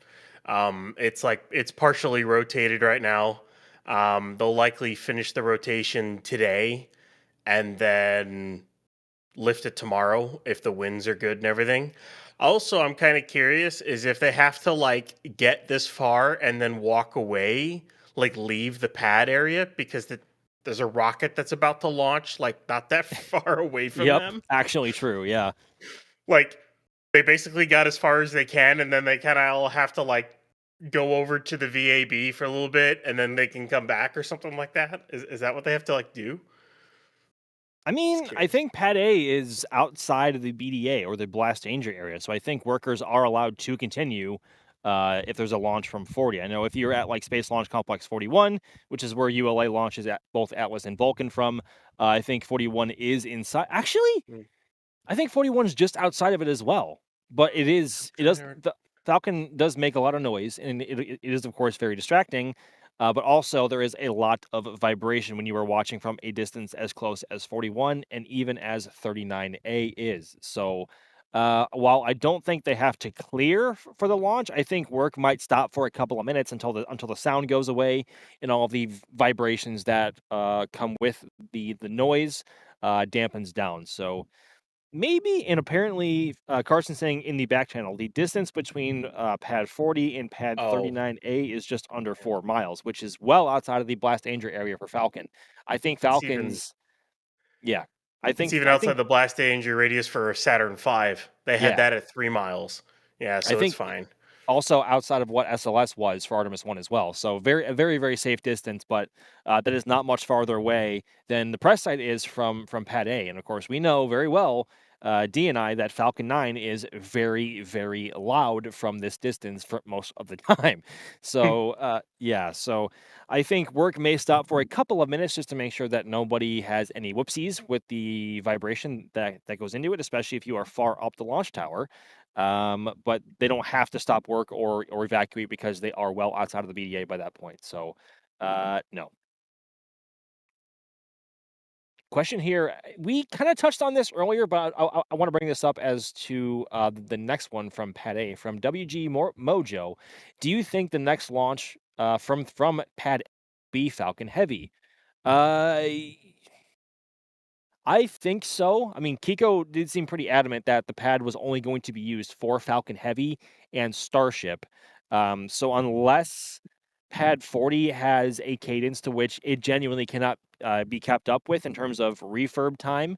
[SPEAKER 9] It's partially rotated right now. They'll likely finish the rotation today, and then lift it tomorrow if the winds are good and everything. Also, I'm kind of curious is if they have to like get this far and then walk away, like leave the pad area because there's a rocket that's about to launch, like not that far away from
[SPEAKER 8] Yep.
[SPEAKER 9] them.
[SPEAKER 8] Actually true. Yeah.
[SPEAKER 9] Like they basically got as far as they can, and then they kind of all have to like go over to the VAB for a little bit, and then they can come back or something like that. Is that what they have to like do?
[SPEAKER 8] I mean, I think Pad A is outside of the BDA or the blast danger area, so I think workers are allowed to continue if there's a launch from 40. I know if you're at like Space Launch Complex 41, which is where ULA launches at both Atlas and Vulcan from, I think 41 is inside. Actually, I think 41 is just outside of it as well. But the Falcon does make a lot of noise, and it is of course very distracting. But also, there is a lot of vibration when you are watching from a distance as close as 41 and even as 39A is. So, while I don't think they have to clear for the launch, I think work might stop for a couple of minutes until the sound goes away and all of the vibrations that come with the noise dampens down. So. Maybe, and apparently, Carson saying in the back channel, the distance between pad 40 and pad 39A is just under 4 miles, which is well outside of the blast danger area for Falcon. I think Falcons, yeah,
[SPEAKER 9] It's even outside the blast danger radius for Saturn V. They had that at 3 miles. Yeah, so it's fine.
[SPEAKER 8] Also outside of what SLS was for Artemis 1 as well. So a very, very safe distance, but that is not much farther away than the press site is from Pad A. And of course, we know very well, D and I, that Falcon 9 is very, very loud from this distance for most of the time. So, yeah, so I think work may stop for a couple of minutes just to make sure that nobody has any whoopsies with the vibration that goes into it, especially if you are far up the launch tower. But they don't have to stop work or evacuate because they are well outside of the BDA by that point. So, no. Question here. We kind of touched on this earlier, but I want to bring this up as to the next one from Pad A from WG Mojo. Do you think the next launch from Pad B Falcon Heavy? I think so. I mean, Kiko did seem pretty adamant that the pad was only going to be used for Falcon Heavy and Starship. So unless pad 40 has a cadence to which it genuinely cannot be kept up with in terms of refurb time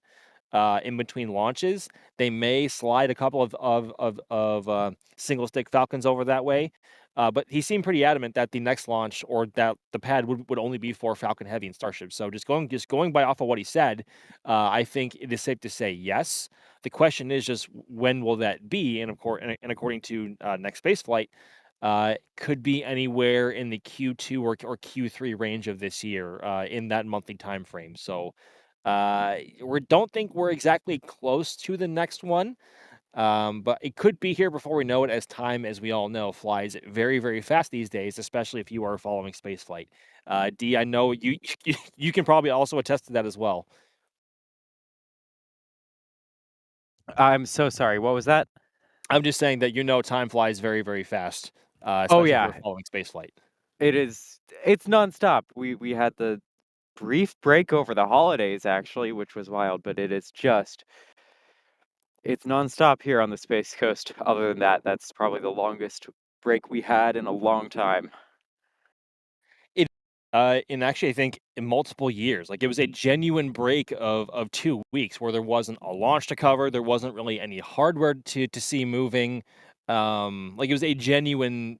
[SPEAKER 8] in between launches, they may slide a couple of single stick Falcons over that way. But he seemed pretty adamant that the next launch or that the pad would only be for Falcon Heavy and Starship. So just going by off of what he said, I think it is safe to say yes. The question is just when will that be? And of course, and according to next space flight, could be anywhere in the Q2 or Q3 range of this year in that monthly time frame. So we don't think we're exactly close to the next one. But it could be here before we know it, as time, as we all know, flies very, very fast these days, especially if you are following spaceflight. D, I know you can probably also attest to that as well.
[SPEAKER 10] I'm so sorry. What was that?
[SPEAKER 8] I'm just saying that time flies very, very fast.
[SPEAKER 10] Oh
[SPEAKER 8] Especially
[SPEAKER 10] yeah,
[SPEAKER 8] if you're following spaceflight.
[SPEAKER 10] It's nonstop. We had the brief break over the holidays actually, which was wild, but it's nonstop here on the Space Coast. Other than that, that's probably the longest break we had in a long time.
[SPEAKER 8] And actually, I think in multiple years, like it was a genuine break of 2 weeks where there wasn't a launch to cover, there wasn't really any hardware to see moving. Like it was a genuine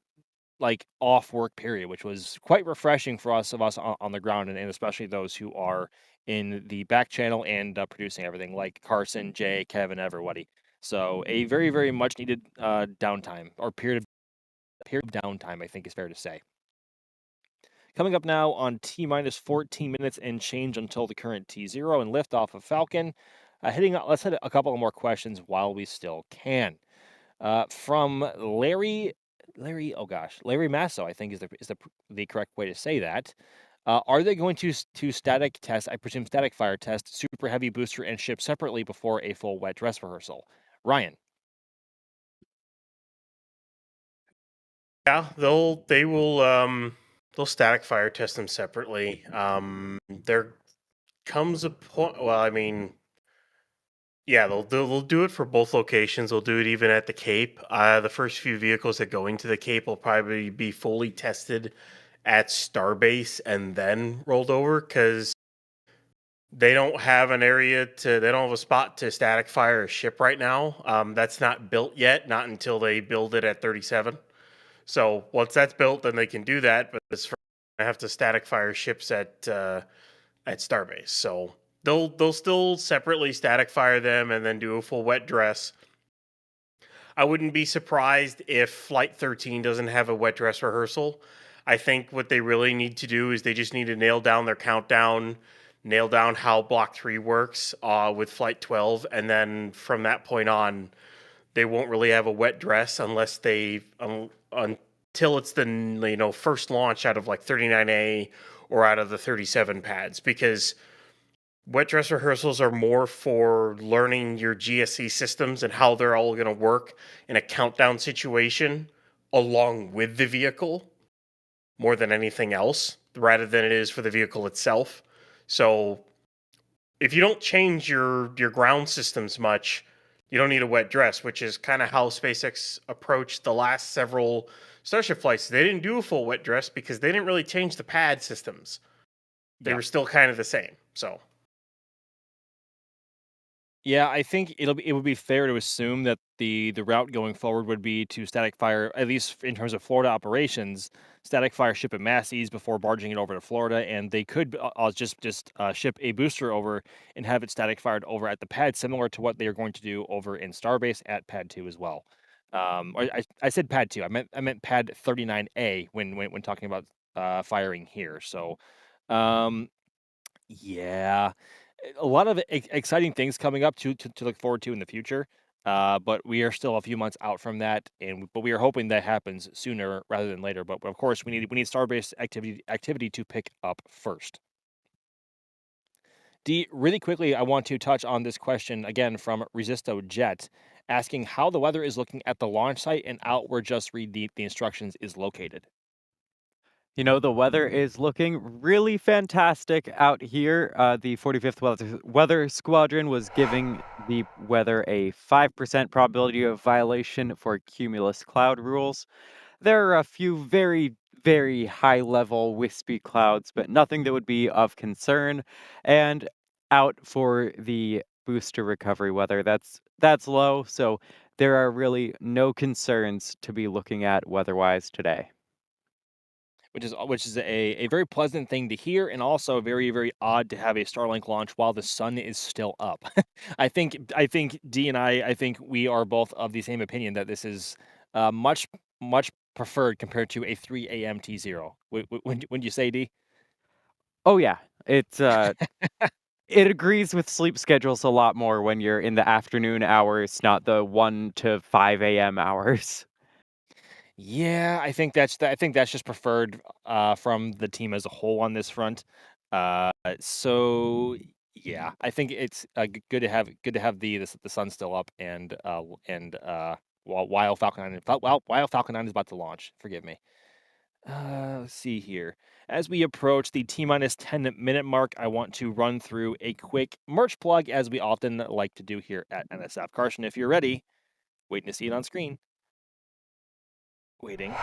[SPEAKER 8] like off work period, which was quite refreshing for us on the ground, and especially those who are in the back channel and producing everything, like Carson, Jay, Kevin, everybody. So a very, very much needed downtime, or period of downtime, I think is fair to say. Coming up now on T-minus 14 minutes and change until the current T0 and liftoff of Falcon. Let's hit a couple of more questions while we still can. From Larry Masso, I think is the correct way to say that. Are they going to static test, I presume static fire test, Super Heavy booster and ship separately before a full wet dress rehearsal? Ryan.
[SPEAKER 9] Yeah, they'll static fire test them separately. There comes a point. Well, I mean, yeah, they'll do it for both locations. They'll do it even at the Cape. The first few vehicles that go into the Cape will probably be fully tested at Starbase and then rolled over, because they don't have they don't have a spot to static fire a ship right now. That's not built yet, not until they build it at 37. So once that's built, then they can do that. But it's I have to static fire ships at Starbase. So they'll still separately static fire them and then do a full wet dress. I wouldn't be surprised if Flight 13 doesn't have a wet dress rehearsal. I think what they really need to do is they just need to nail down their countdown, nail down how Block 3 works with Flight 12, and then from that point on, they won't really have a wet dress unless they until it's the first launch out of like 39A or out of the 37 pads, because wet dress rehearsals are more for learning your GSC systems and how they're all going to work in a countdown situation along with the vehicle more than anything else, rather than it is for the vehicle itself. So if you don't change your ground systems much, you don't need a wet dress, which is kind of how SpaceX approached the last several Starship flights. They didn't do a full wet dress because they didn't really change the pad systems. They were still kind of the same. So
[SPEAKER 8] yeah, I think it would be fair to assume that the route going forward would be to static fire, at least in terms of Florida operations, static fire ship at Massey's before barging it over to Florida, and they could just ship a booster over and have it static fired over at the pad, similar to what they are going to do over in Starbase at Pad 2 as well. I said Pad 2. I meant Pad 39A when talking about firing here. So, yeah, a lot of exciting things coming up to look forward to in the future. But we are still a few months out from that, but we are hoping that happens sooner rather than later. But of course, we need Starbase activity to pick up first. D, really quickly, I want to touch on this question again from Resisto Jet, asking how the weather is looking at the launch site and out where Just Read the instructions is located.
[SPEAKER 10] You know, the weather is looking really fantastic out here. The 45th Weather Squadron was giving the weather a 5% probability of violation for cumulus cloud rules. There are a few very, very high-level wispy clouds, but nothing that would be of concern. And out for the booster recovery weather, that's low, so there are really no concerns to be looking at weather-wise today.
[SPEAKER 8] Which is a very pleasant thing to hear, and also very, very odd to have a Starlink launch while the sun is still up. I think D and I think we are both of the same opinion that this is much preferred compared to a 3 a.m. T0. Wouldn't you say, D?
[SPEAKER 10] Oh yeah, it's it agrees with sleep schedules a lot more when you're in the afternoon hours, not the 1 to 5 a.m. hours.
[SPEAKER 8] Yeah, I think that's just preferred from the team as a whole on this front. So yeah, I think it's good to have the sun still up and while Falcon 9 is about to launch. Forgive me. Let's see here. As we approach the T-minus 10-minute mark, I want to run through a quick merch plug, as we often like to do here at NSF. Carson, if you're ready, waiting to see it on screen. Waiting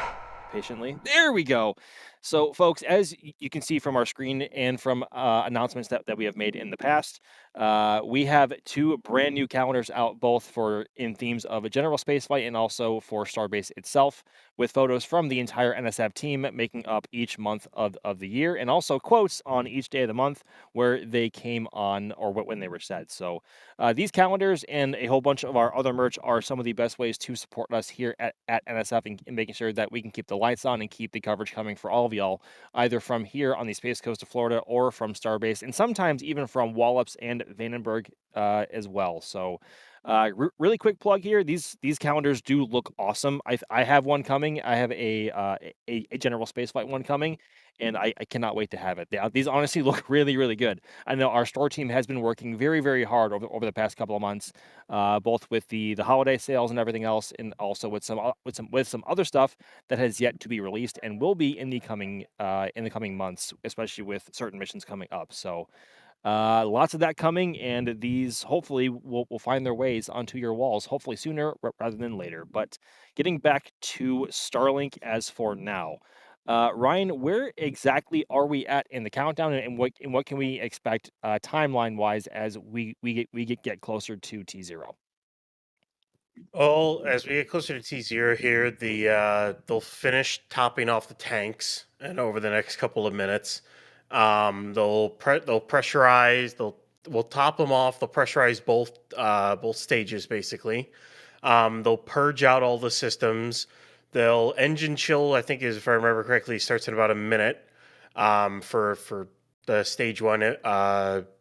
[SPEAKER 8] patiently. There we go. So, folks, as you can see from our screen and from announcements that we have made in the past, we have 2 brand new calendars out, both in themes of a general spaceflight and also for Starbase itself. with photos from the entire NSF team making up each month of the year, and also quotes on each day of the month where they came on or when they were said. So these calendars and a whole bunch of our other merch are some of the best ways to support us here at NSF and making sure that we can keep the lights on and keep the coverage coming for all of y'all, either from here on the Space Coast of Florida or from Starbase, and sometimes even from Wallops and Vandenberg as well. So really quick plug here. These calendars do look awesome. I have one coming. I have a general spaceflight one coming, and I cannot wait to have it. These honestly look really, really good. I know our store team has been working very, very hard over the past couple of months, both with the holiday sales and everything else, and also with some other stuff that has yet to be released and will be in the coming months, especially with certain missions coming up. So lots of that coming, and these hopefully will find their ways onto your walls, hopefully sooner rather than later. But getting back to Starlink as for now, Ryan, where exactly are we at in the countdown, and what can we expect timeline wise as we get closer to T0?
[SPEAKER 9] Well, as we get closer to T0 here, they'll finish topping off the tanks, and over the next couple of minutes, they'll pressurize. We'll top them off. They'll pressurize both stages basically. They'll purge out all the systems. They'll engine chill. I think, if I remember correctly, starts in about a minute. For the stage one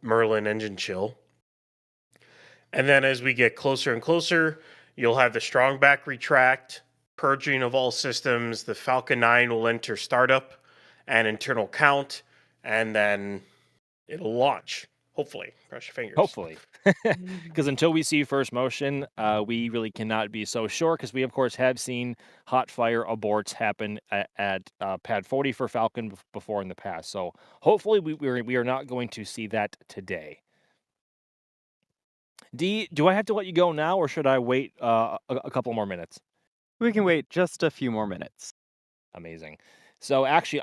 [SPEAKER 9] Merlin engine chill. And then as we get closer and closer, you'll have the strong back retract, purging of all systems. The Falcon 9 will enter startup and internal count, and then it'll launch. Hopefully. Cross your fingers.
[SPEAKER 8] Hopefully. Because until we see first motion, we really cannot be so sure, because we, of course, have seen hot fire aborts happen at Pad 40 for Falcon before in the past. So hopefully we are not going to see that today. D, do I have to let you go now, or should I wait a couple more minutes?
[SPEAKER 10] We can wait just a few more minutes.
[SPEAKER 8] Amazing. So actually,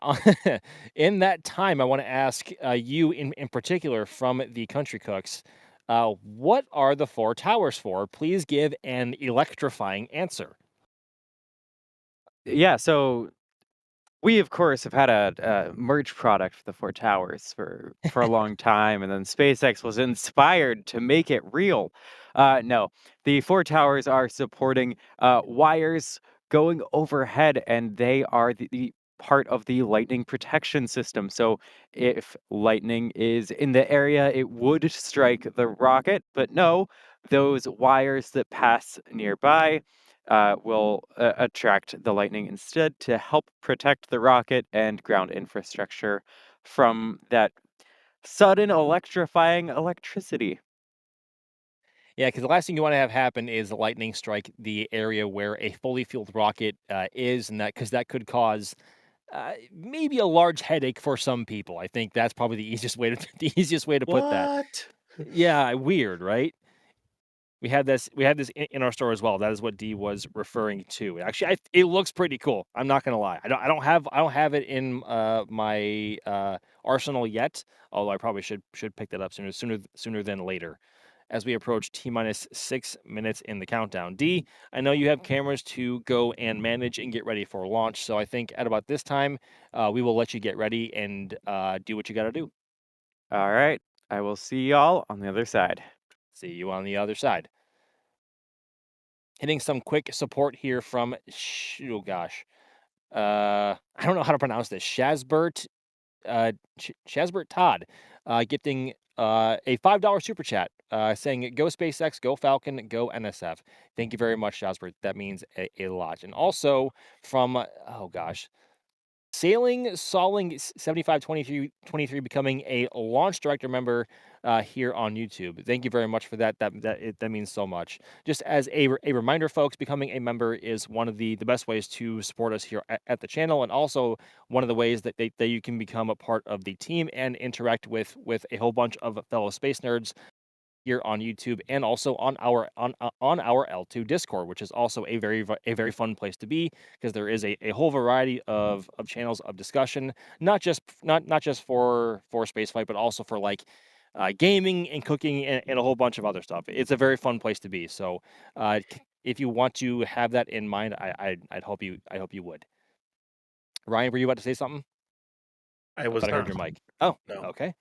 [SPEAKER 8] in that time, I want to ask you in particular from the Country Cooks, what are the 4 towers for? Please give an electrifying answer.
[SPEAKER 10] Yeah, so we, of course, have had a merge product for the 4 towers for a long time, and then SpaceX was inspired to make it real. No, the 4 towers are supporting wires going overhead, and they are the part of the lightning protection system. So if lightning is in the area, it would strike the rocket, but no, those wires that pass nearby will attract the lightning instead to help protect the rocket and ground infrastructure from that sudden electrifying electricity.
[SPEAKER 8] Yeah, because the last thing you want to have happen is the lightning strike the area where a fully fueled rocket is, and because that could cause maybe a large headache for some people. I think that's probably the easiest way to put that.
[SPEAKER 9] What?
[SPEAKER 8] Yeah, weird, right? We had this in our store as well. That is what D was referring to. Actually, it looks pretty cool. I'm not gonna lie. I don't have it in my arsenal yet. Although I probably should pick that up sooner than later, as we approach T-minus 6 minutes in the countdown. D, I know you have cameras to go and manage and get ready for launch. So I think at about this time, we will let you get ready and do what you got to do.
[SPEAKER 10] All right, I will see y'all on the other side.
[SPEAKER 8] See you on the other side. Hitting some quick support here from, oh gosh, I don't know how to pronounce this. Shazbert Todd, gifting a $5 super chat, saying, "Go SpaceX, go Falcon, go NSF." Thank you very much, Shazbert. That means a lot. And also from, oh gosh, Sailing 7523 becoming a launch director member here on YouTube. Thank you very much for that. That means so much. Just as a reminder, folks, becoming a member is one of the best ways to support us here at the channel, and also one of the ways that you can become a part of the team and interact with a whole bunch of fellow space nerds here on YouTube, and also on our L2 Discord, which is also a very fun place to be, because there is a whole variety of channels of discussion, not just for spaceflight, but also for like gaming and cooking and a whole bunch of other stuff. It's a very fun place to be. So if you want to have that in mind, I'd hope you would. Ryan, were you about to say something?
[SPEAKER 9] I was
[SPEAKER 8] thought I heard
[SPEAKER 9] not.
[SPEAKER 8] your mic. Oh,
[SPEAKER 9] No.
[SPEAKER 8] okay.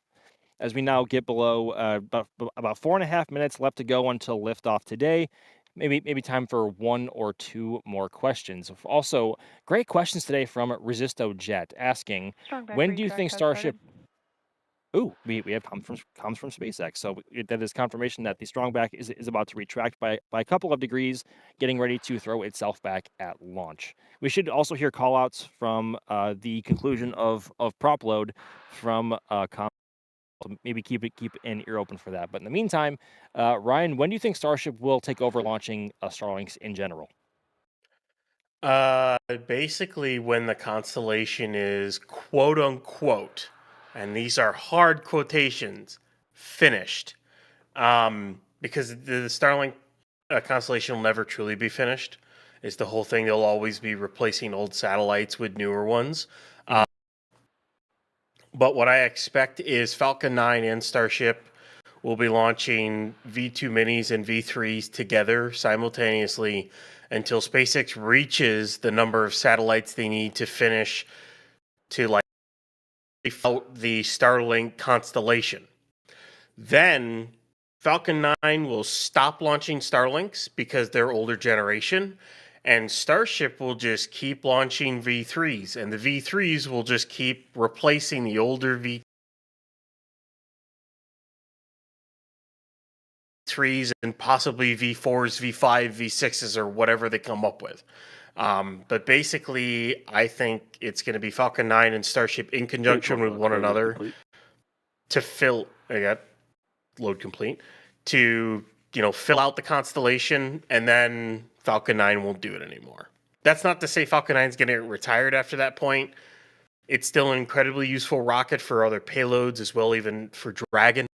[SPEAKER 8] As we now get below about 4.5 minutes left to go until liftoff today. Maybe time for one or two more questions. Also, great questions today from Resisto Jet asking, when do you think Starship? Ooh, we have comes from SpaceX, so that is confirmation that the strong back is about to retract by a couple of degrees, getting ready to throw itself back at launch. We should also hear callouts from the conclusion of prop load from maybe keep an ear open for that. But in the meantime, Ryan, when do you think Starship will take over launching Starlinks in general?
[SPEAKER 9] Basically, when the constellation is quote unquote, and these are hard quotations, finished. Because the Starlink constellation will never truly be finished. Is the whole thing. They'll always be replacing old satellites with newer ones. But what I expect is Falcon 9 and Starship will be launching V2 minis and V3s together simultaneously until SpaceX reaches the number of satellites they need to finish to like out the Starlink constellation. Then Falcon 9 will stop launching Starlinks because they're older generation, and Starship will just keep launching V3s, and the V3s will just keep replacing the older V3s and possibly V4s, V5, V6s, or whatever they come up with. But basically, I think it's going to be Falcon 9 and Starship in conjunction with one another to fill. I got load complete to fill out the constellation, and then Falcon 9 won't do it anymore. That's not to say Falcon 9 is going to get retired after that point. It's still an incredibly useful rocket for other payloads as well, even for Dragon.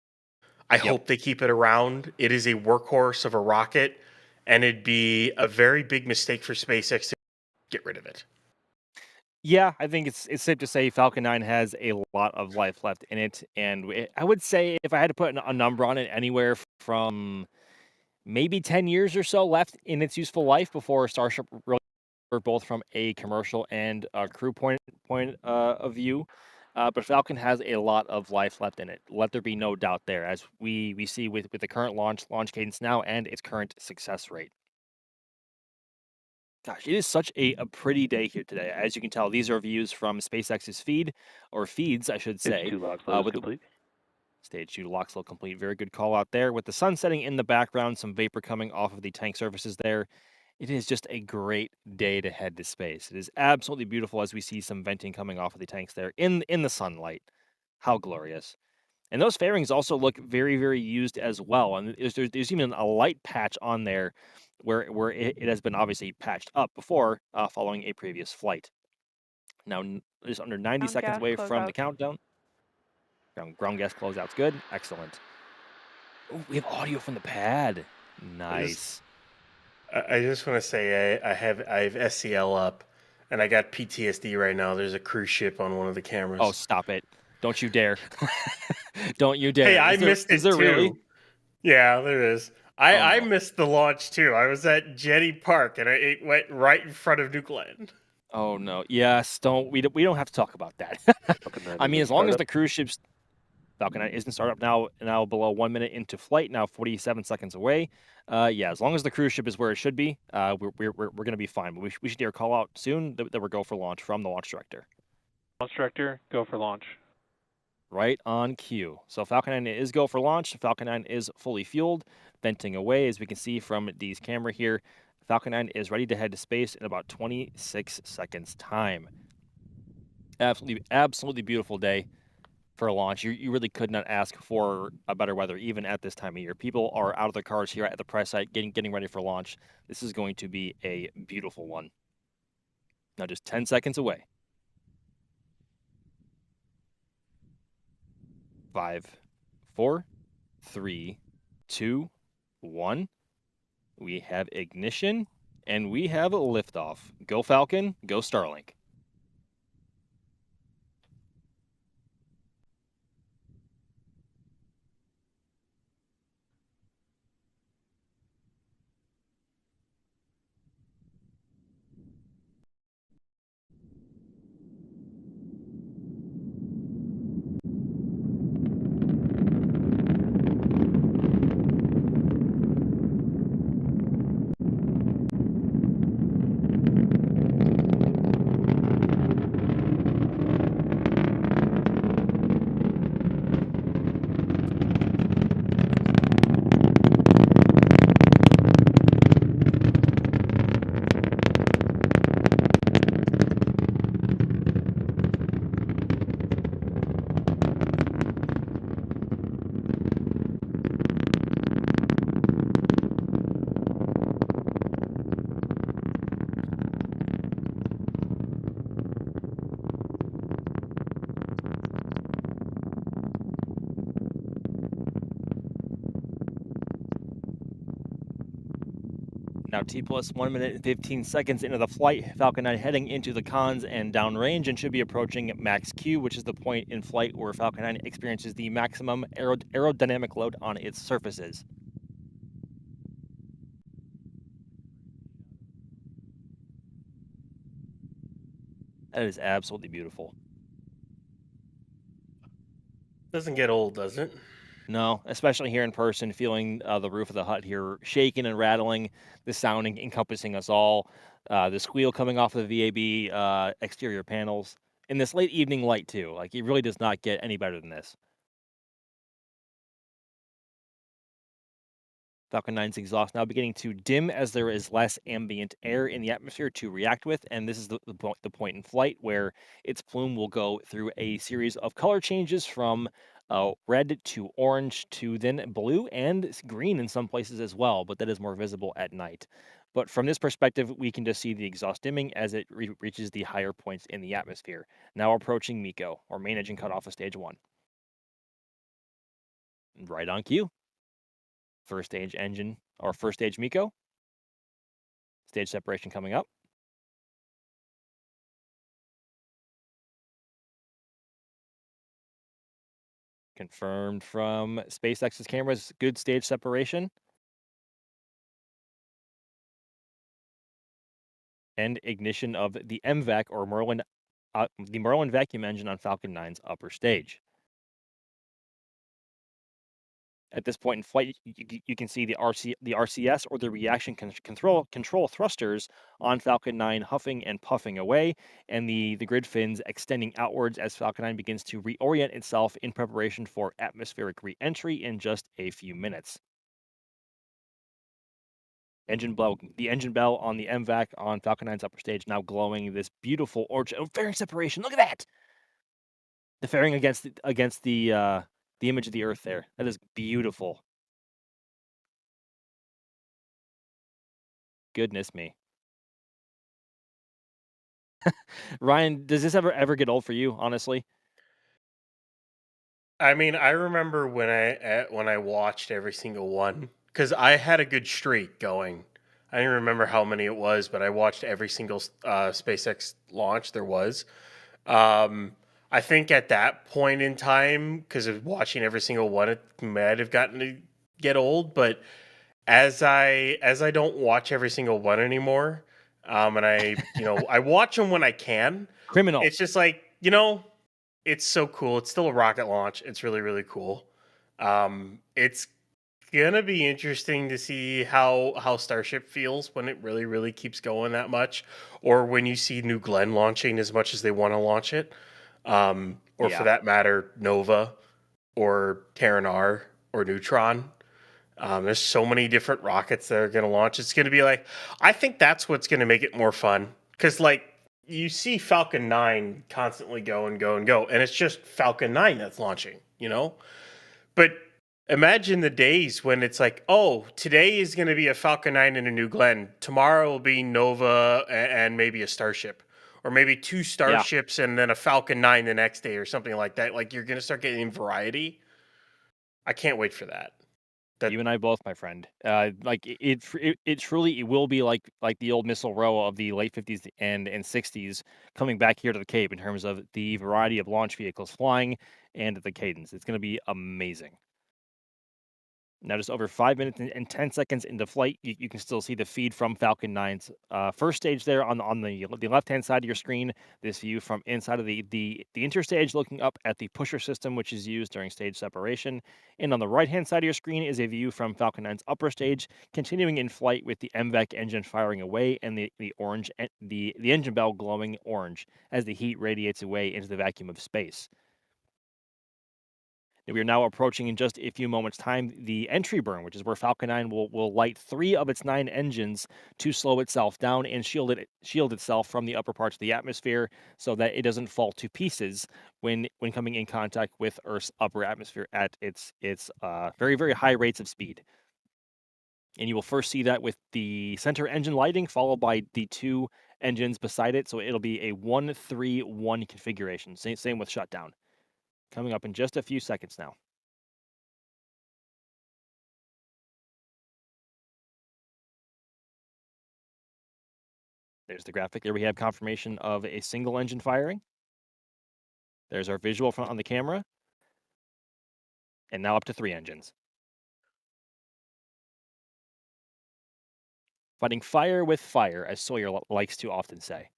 [SPEAKER 9] I hope they keep it around. It is a workhorse of a rocket, and it'd be a very big mistake for SpaceX to get rid of it.
[SPEAKER 8] Yeah, I think it's safe to say Falcon 9 has a lot of life left in it, and I would say if I had to put a number on it, anywhere from maybe 10 years or so left in its useful life before Starship really, both from a commercial and a crew point of view. But Falcon has a lot of life left in it. Let there be no doubt there, as we see with the current launch cadence now and its current success rate. Gosh, it is such a pretty day here today. As you can tell, these are views from SpaceX's feeds, I should say. Stage 2 lock slow complete. Very good call out there. With the sun setting in the background, some vapor coming off of the tank surfaces there. It is just a great day to head to space. It is absolutely beautiful as we see some venting coming off of the tanks there in the sunlight. How glorious. And those fairings also look very, very used as well. And there's even a light patch on there where it has been obviously patched up before following a previous flight. Now, just under 90 seconds away from the countdown. Ground gas closeout's good. Excellent. Ooh, we have audio from the pad. Nice.
[SPEAKER 9] I just want to say I have SCL up, and I got PTSD right now. There's a cruise ship on one of the cameras.
[SPEAKER 8] Oh, stop it. Don't you dare. Don't you dare.
[SPEAKER 9] Hey, I missed it
[SPEAKER 8] is there
[SPEAKER 9] too.
[SPEAKER 8] Really?
[SPEAKER 9] Yeah, there is. I
[SPEAKER 8] no.
[SPEAKER 9] missed the launch too. I was at Jetty Park, and it went right in front of Nuke Land.
[SPEAKER 8] Oh no. Yes, we don't have to talk about that. I mean, as long as the cruise ship's Falcon 9 isn't started up now below 1 minute into flight, now 47 seconds away. Yeah, as long as the cruise ship is where it should be, we're going to be fine. But we should hear a call out soon that we're go for launch from the launch director.
[SPEAKER 11] Launch director, go for launch.
[SPEAKER 8] Right on cue. So Falcon 9 is go for launch. Falcon 9 is fully fueled, venting away, as we can see from Dee's camera here. Falcon 9 is ready to head to space in about 26 seconds time. Absolutely beautiful day for a launch. You really could not ask for a better weather, even at this time of year. People are out of their cars here at the press site getting ready for launch. This is going to be a beautiful one. Now just 10 seconds away. 5, 4, 3, 2, 1. We have ignition, and we have a liftoff. Go Falcon, go Starlink. Now T plus 1 minute and 15 seconds into the flight, Falcon 9 heading into the cons and downrange and should be approaching max Q, which is the point in flight where Falcon 9 experiences the maximum aerodynamic load on its surfaces. That is absolutely beautiful.
[SPEAKER 9] Doesn't get old, does it?
[SPEAKER 8] No, especially here in person, feeling the roof of the hut here shaking and rattling, the sounding encompassing us all, the squeal coming off of the VAB exterior panels, and this late evening light too. Like, it really does not get any better than this. Falcon 9's exhaust now beginning to dim as there is less ambient air in the atmosphere to react with, and this is the point in flight where its plume will go through a series of color changes from red to orange to then blue and green in some places as well, but that is more visible at night. But from this perspective, we can just see the exhaust dimming as it reaches the higher points in the atmosphere. Now approaching MECO, or main engine cutoff of stage 1. Right on cue. First stage engine, or first stage MECO. Stage separation coming up. Confirmed from SpaceX's cameras, good stage separation. And ignition of the MVAC, or the Merlin vacuum engine on Falcon 9's upper stage. At this point in flight, you can see the RCS, or the reaction control thrusters on Falcon 9 huffing and puffing away, and the grid fins extending outwards as Falcon 9 begins to reorient itself in preparation for atmospheric re-entry in just a few minutes. The engine bell on the MVAC on Falcon 9's upper stage now glowing this beautiful orange. Oh, fairing separation! Look at that! The fairing against the image of the Earth there. That is beautiful. Goodness me. Ryan, does this ever get old for you, honestly?
[SPEAKER 9] I mean, I remember when I watched every single one, because I had a good streak going. I didn't remember how many it was, but I watched every single SpaceX launch there was. I think at that point in time, because of watching every single one, it might have gotten to get old. But as I don't watch every single one anymore, and I watch them when I can.
[SPEAKER 8] Criminal.
[SPEAKER 9] It's just like, it's so cool. It's still a rocket launch. It's really, really cool. It's gonna be interesting to see how Starship feels when it really, really keeps going that much, or when you see New Glenn launching as much as they want to launch it, or for that matter, Nova, or Terran R, or Neutron. There's so many different rockets that are going to launch. It's going to be like, I think that's what's going to make it more fun, because you see Falcon 9 constantly go and go and go, and it's just Falcon 9 that's launching, But imagine the days when it's like, oh, today is going to be a Falcon 9 and a New Glenn. Tomorrow will be Nova and maybe a Starship. Or maybe two Starships and then a Falcon 9 the next day or something like that. Like, you're going to start getting variety. I can't wait for that.
[SPEAKER 8] You and I both, my friend. It truly will be like the old missile row of the late 50s and 60s coming back here to the Cape in terms of the variety of launch vehicles flying and the cadence. It's going to be amazing. Now, just over 5 minutes and 10 seconds into flight, you can still see the feed from Falcon 9's first stage there on the left-hand side of your screen. This view from inside of the interstage, looking up at the pusher system, which is used during stage separation. And on the right-hand side of your screen is a view from Falcon 9's upper stage, continuing in flight with the MVAC engine firing away and the engine bell glowing orange as the heat radiates away into the vacuum of space. We are now approaching in just a few moments' time the entry burn, which is where Falcon 9 will light 3 of its 9 engines to slow itself down and shield itself from the upper parts of the atmosphere so that it doesn't fall to pieces when coming in contact with Earth's upper atmosphere at its very, very high rates of speed. And you will first see that with the center engine lighting, followed by the 2 engines beside it. So it'll be a 1-3-1 configuration. Same with shutdown. Coming up in just a few seconds now. There's the graphic. There we have confirmation of a single engine firing. There's our visual front on the camera. And now up to 3 engines. Fighting fire with fire, as Sawyer likes to often say.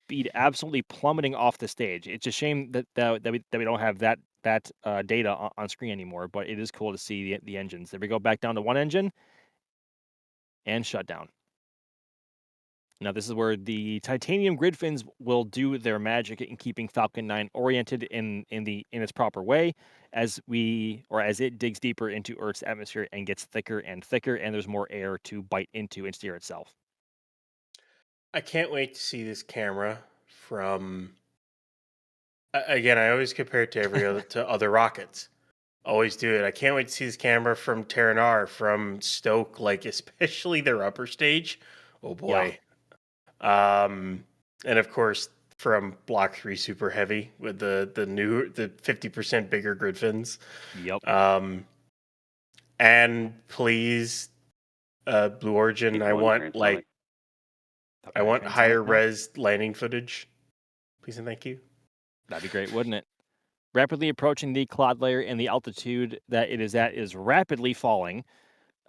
[SPEAKER 8] Speed absolutely plummeting off the stage. It's a shame that we don't have that data on screen anymore, but it is cool to see the engines. There we go, back down to 1 engine and shut down. Now this is where the titanium grid fins will do their magic in keeping Falcon 9 oriented in its proper way as it digs deeper into Earth's atmosphere and gets thicker and thicker, and there's more air to bite into and steer itself.
[SPEAKER 9] I can't wait to see this camera from. Again, I always compare it to other rockets. Always do it. I can't wait to see this camera from Terranar, from Stoke, like especially their upper stage. Oh boy. Yeah. And of course from Block 3 Super Heavy with the 50% bigger grid fins.
[SPEAKER 8] Yep.
[SPEAKER 9] And please, Blue Origin, I want higher res landing footage. Please and thank you.
[SPEAKER 8] That'd be great, wouldn't it? Rapidly approaching the cloud layer, and the altitude that it is at is rapidly falling.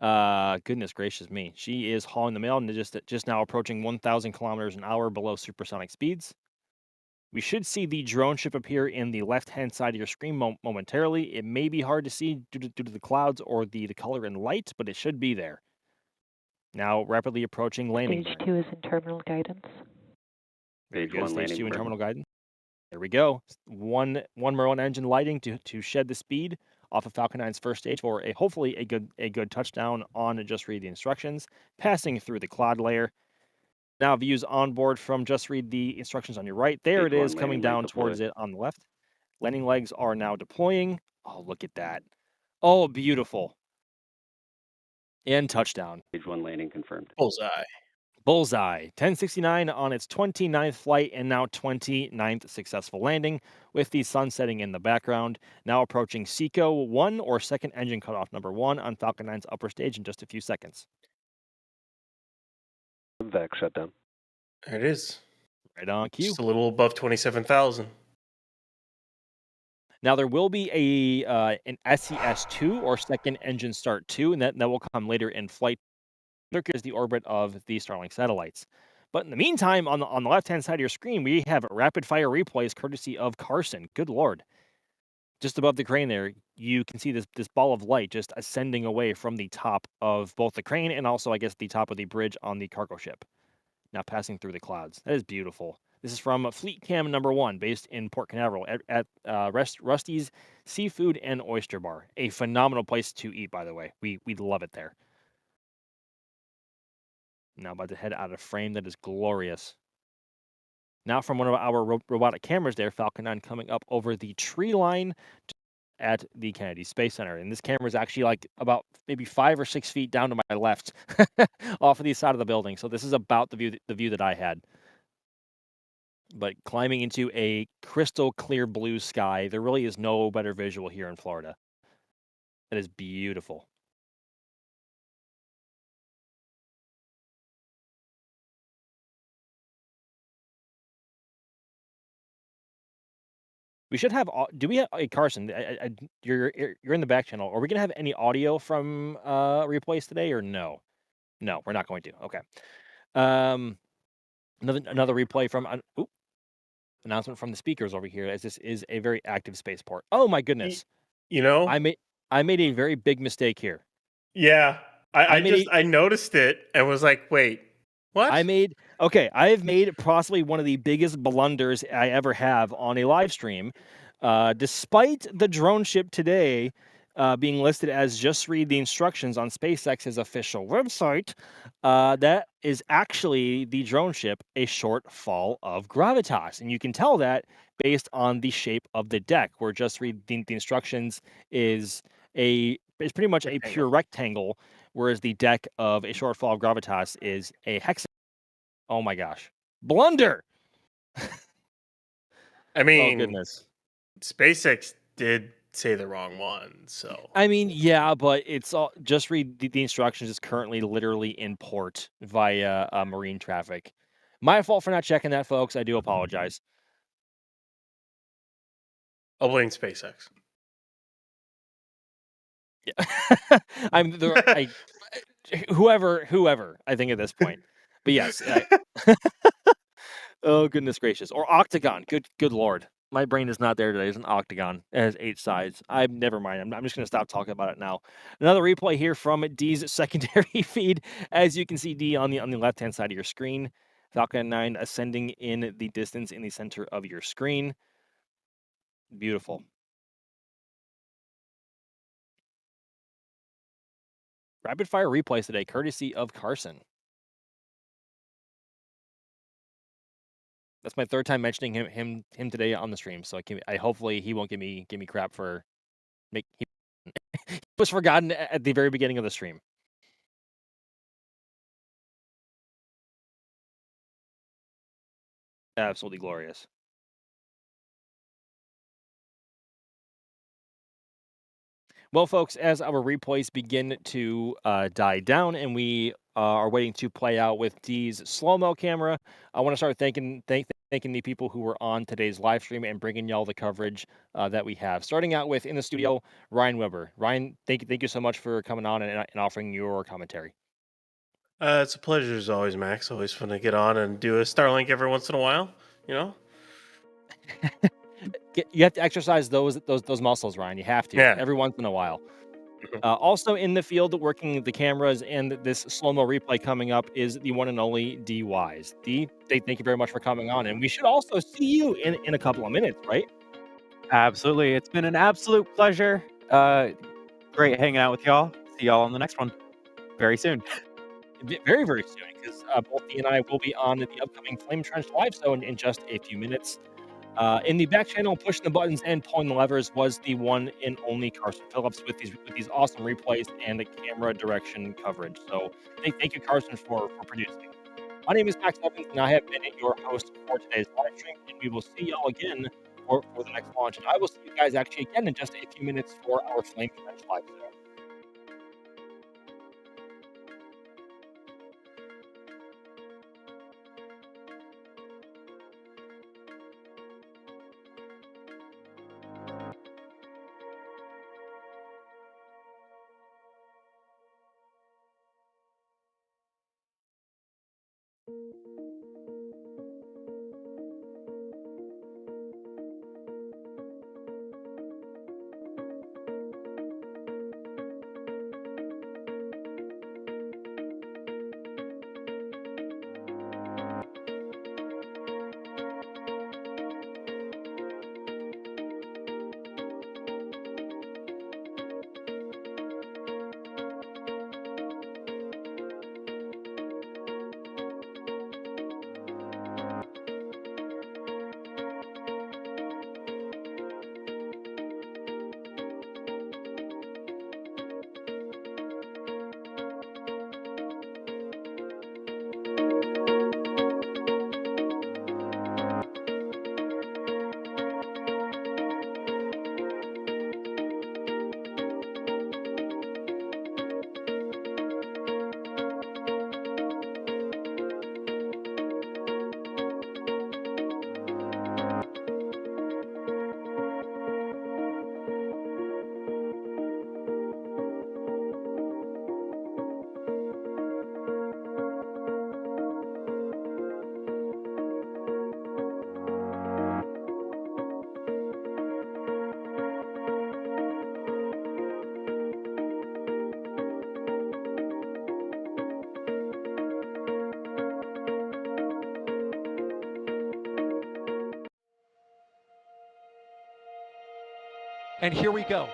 [SPEAKER 8] Goodness gracious me. She is hauling the mail and just now approaching 1,000 kilometers an hour below supersonic speeds. We should see the drone ship appear in the left-hand side of your screen momentarily. It may be hard to see due to the clouds or the color and light, but it should be there. Now rapidly approaching landing.
[SPEAKER 12] Stage 2 is in terminal guidance.
[SPEAKER 8] Stage 2 in terminal guidance. There we go. One Merlin engine lighting to shed the speed off of Falcon 9's first stage for hopefully a good touchdown on Just Read the Instructions, passing through the cloud layer. Now views on board from Just Read the Instructions on your right. There it is, coming down towards it on the left. Landing legs are now deploying. Oh, look at that. Oh, beautiful. And touchdown.
[SPEAKER 13] Stage 1 landing confirmed.
[SPEAKER 9] Bullseye.
[SPEAKER 8] 1069 on its 29th flight and now 29th successful landing with the sun setting in the background. Now approaching SECO 1 or second engine cutoff number 1 on Falcon 9's upper stage in just a few seconds.
[SPEAKER 13] VAC shutdown.
[SPEAKER 9] There it is.
[SPEAKER 8] Right on cue.
[SPEAKER 9] Just a little above 27,000.
[SPEAKER 8] Now there will be an SES-2 or second engine start 2, and that will come later in flight. Is the orbit of the Starlink satellites. But in the meantime, on the left-hand side of your screen, we have rapid-fire replays courtesy of Carson. Good Lord. Just above the crane there, you can see this ball of light just ascending away from the top of both the crane and also, I guess, the top of the bridge on the cargo ship. Now passing through the clouds. That is beautiful. This is from Fleet Cam number 1, based in Port Canaveral at Rusty's Seafood and Oyster Bar. A phenomenal place to eat, by the way. We love it there. Now about to head out of frame. That is glorious. Now from one of our robotic cameras there, Falcon 9 coming up over the tree line at the Kennedy Space Center. And this camera is actually like about maybe 5 or 6 feet down to my left off of the side of the building. So this is about the view that I had. But climbing into a crystal clear blue sky, there really is no better visual here in Florida. That is beautiful. We should have. Do we have Carson? You're in the back channel. Are we gonna have any audio from replays today or no? No, we're not going to. Okay. Another replay from announcement from the speakers over here, as this is a very active spaceport. Oh my goodness!
[SPEAKER 9] You know,
[SPEAKER 8] I made a very big mistake here.
[SPEAKER 9] Yeah, I noticed it and was like, wait. What?
[SPEAKER 8] I have made possibly one of the biggest blunders I ever have on a live stream. Despite the drone ship today being listed as Just Read the Instructions on SpaceX's official website, that is actually the drone ship, a short fall of gravitas. And you can tell that based on the shape of the deck, where Just Read the Instructions is pretty much a pure rectangle, whereas the deck of a short fall of gravitas is a hexagon. Oh my gosh. Blunder!
[SPEAKER 9] I mean,
[SPEAKER 8] oh goodness.
[SPEAKER 9] SpaceX did say the wrong one. So
[SPEAKER 8] I mean, yeah, but it's all just read the instructions. Is currently literally in port via marine traffic. My fault for not checking that, folks. I do apologize.
[SPEAKER 9] I'll blame SpaceX.
[SPEAKER 8] Yeah, I'm the whoever. I think at this point, but yes. Oh goodness gracious! Or octagon. Good lord. My brain is not there today. It's an octagon. It has 8 sides. Never mind. I'm just going to stop talking about it now. Another replay here from D's secondary feed. As you can see, D on the left-hand side of your screen. Falcon 9 ascending in the distance in the center of your screen. Beautiful. Rapid fire replays today, courtesy of Carson. That's my 3rd time mentioning him today on the stream. So I hopefully he won't give me crap for he was forgotten at the very beginning of the stream. Absolutely glorious. Well, folks, as our replays begin to die down and we are waiting to play out with D's slow-mo camera, I want to start thanking the people who were on today's live stream and bringing y'all the coverage that we have. Starting out with, in the studio, Ryan Weber. Ryan, thank you so much for coming on and offering your commentary.
[SPEAKER 9] It's a pleasure as always, Max. Always fun to get on and do a Starlink every once in a while, you know?
[SPEAKER 8] You have to exercise those muscles, Ryan. You have to every once in a while. Also in the field, working the cameras and this slow-mo replay coming up is the one and only D Wise. D, thank you very much for coming on, and we should also see you in a couple of minutes, right?
[SPEAKER 10] Absolutely. It's been an absolute pleasure. Great hanging out with y'all. See y'all on the next one very soon.
[SPEAKER 8] Very, very soon, because both D and I will be on the upcoming Flame Trench live zone in just a few minutes. In the back channel, pushing the buttons and pulling the levers was the one and only Carson Phillips with these awesome replays and the camera direction coverage. So thank you, Carson, for producing. My name is Max Evans, and I have been your host for today's live stream, and we will see y'all again for the next launch. And I will see you guys actually again in just a few minutes for our Flame Trench live zone.
[SPEAKER 1] And here we go.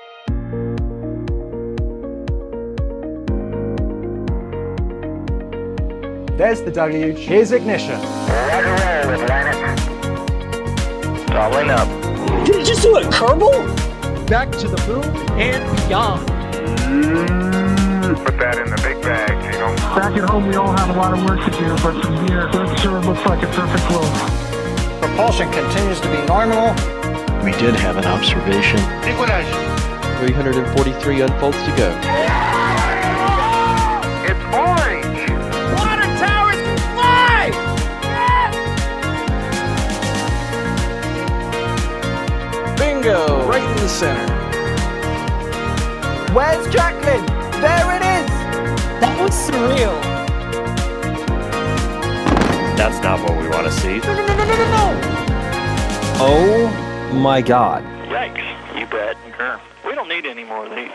[SPEAKER 2] There's the W. Here's ignition.
[SPEAKER 3] Doubling up.
[SPEAKER 4] Did it just do a Kerbal?
[SPEAKER 1] Back to the moon and beyond.
[SPEAKER 3] Put that in the big bag, Jingle.
[SPEAKER 5] Back at home, we all have a lot of work to do, but from here, that sure looks like a perfect load.
[SPEAKER 6] Propulsion continues to be normal.
[SPEAKER 7] We did have an observation. 343 unfolds to go.
[SPEAKER 6] It's orange!
[SPEAKER 1] Water towers can fly!
[SPEAKER 7] Bingo! Right in the center.
[SPEAKER 6] Where's Jacqueline? There it is!
[SPEAKER 4] That was surreal.
[SPEAKER 13] That's not what we want to see.
[SPEAKER 1] No!
[SPEAKER 7] Oh my God.
[SPEAKER 3] Yikes, you bet. We don't need any more of these.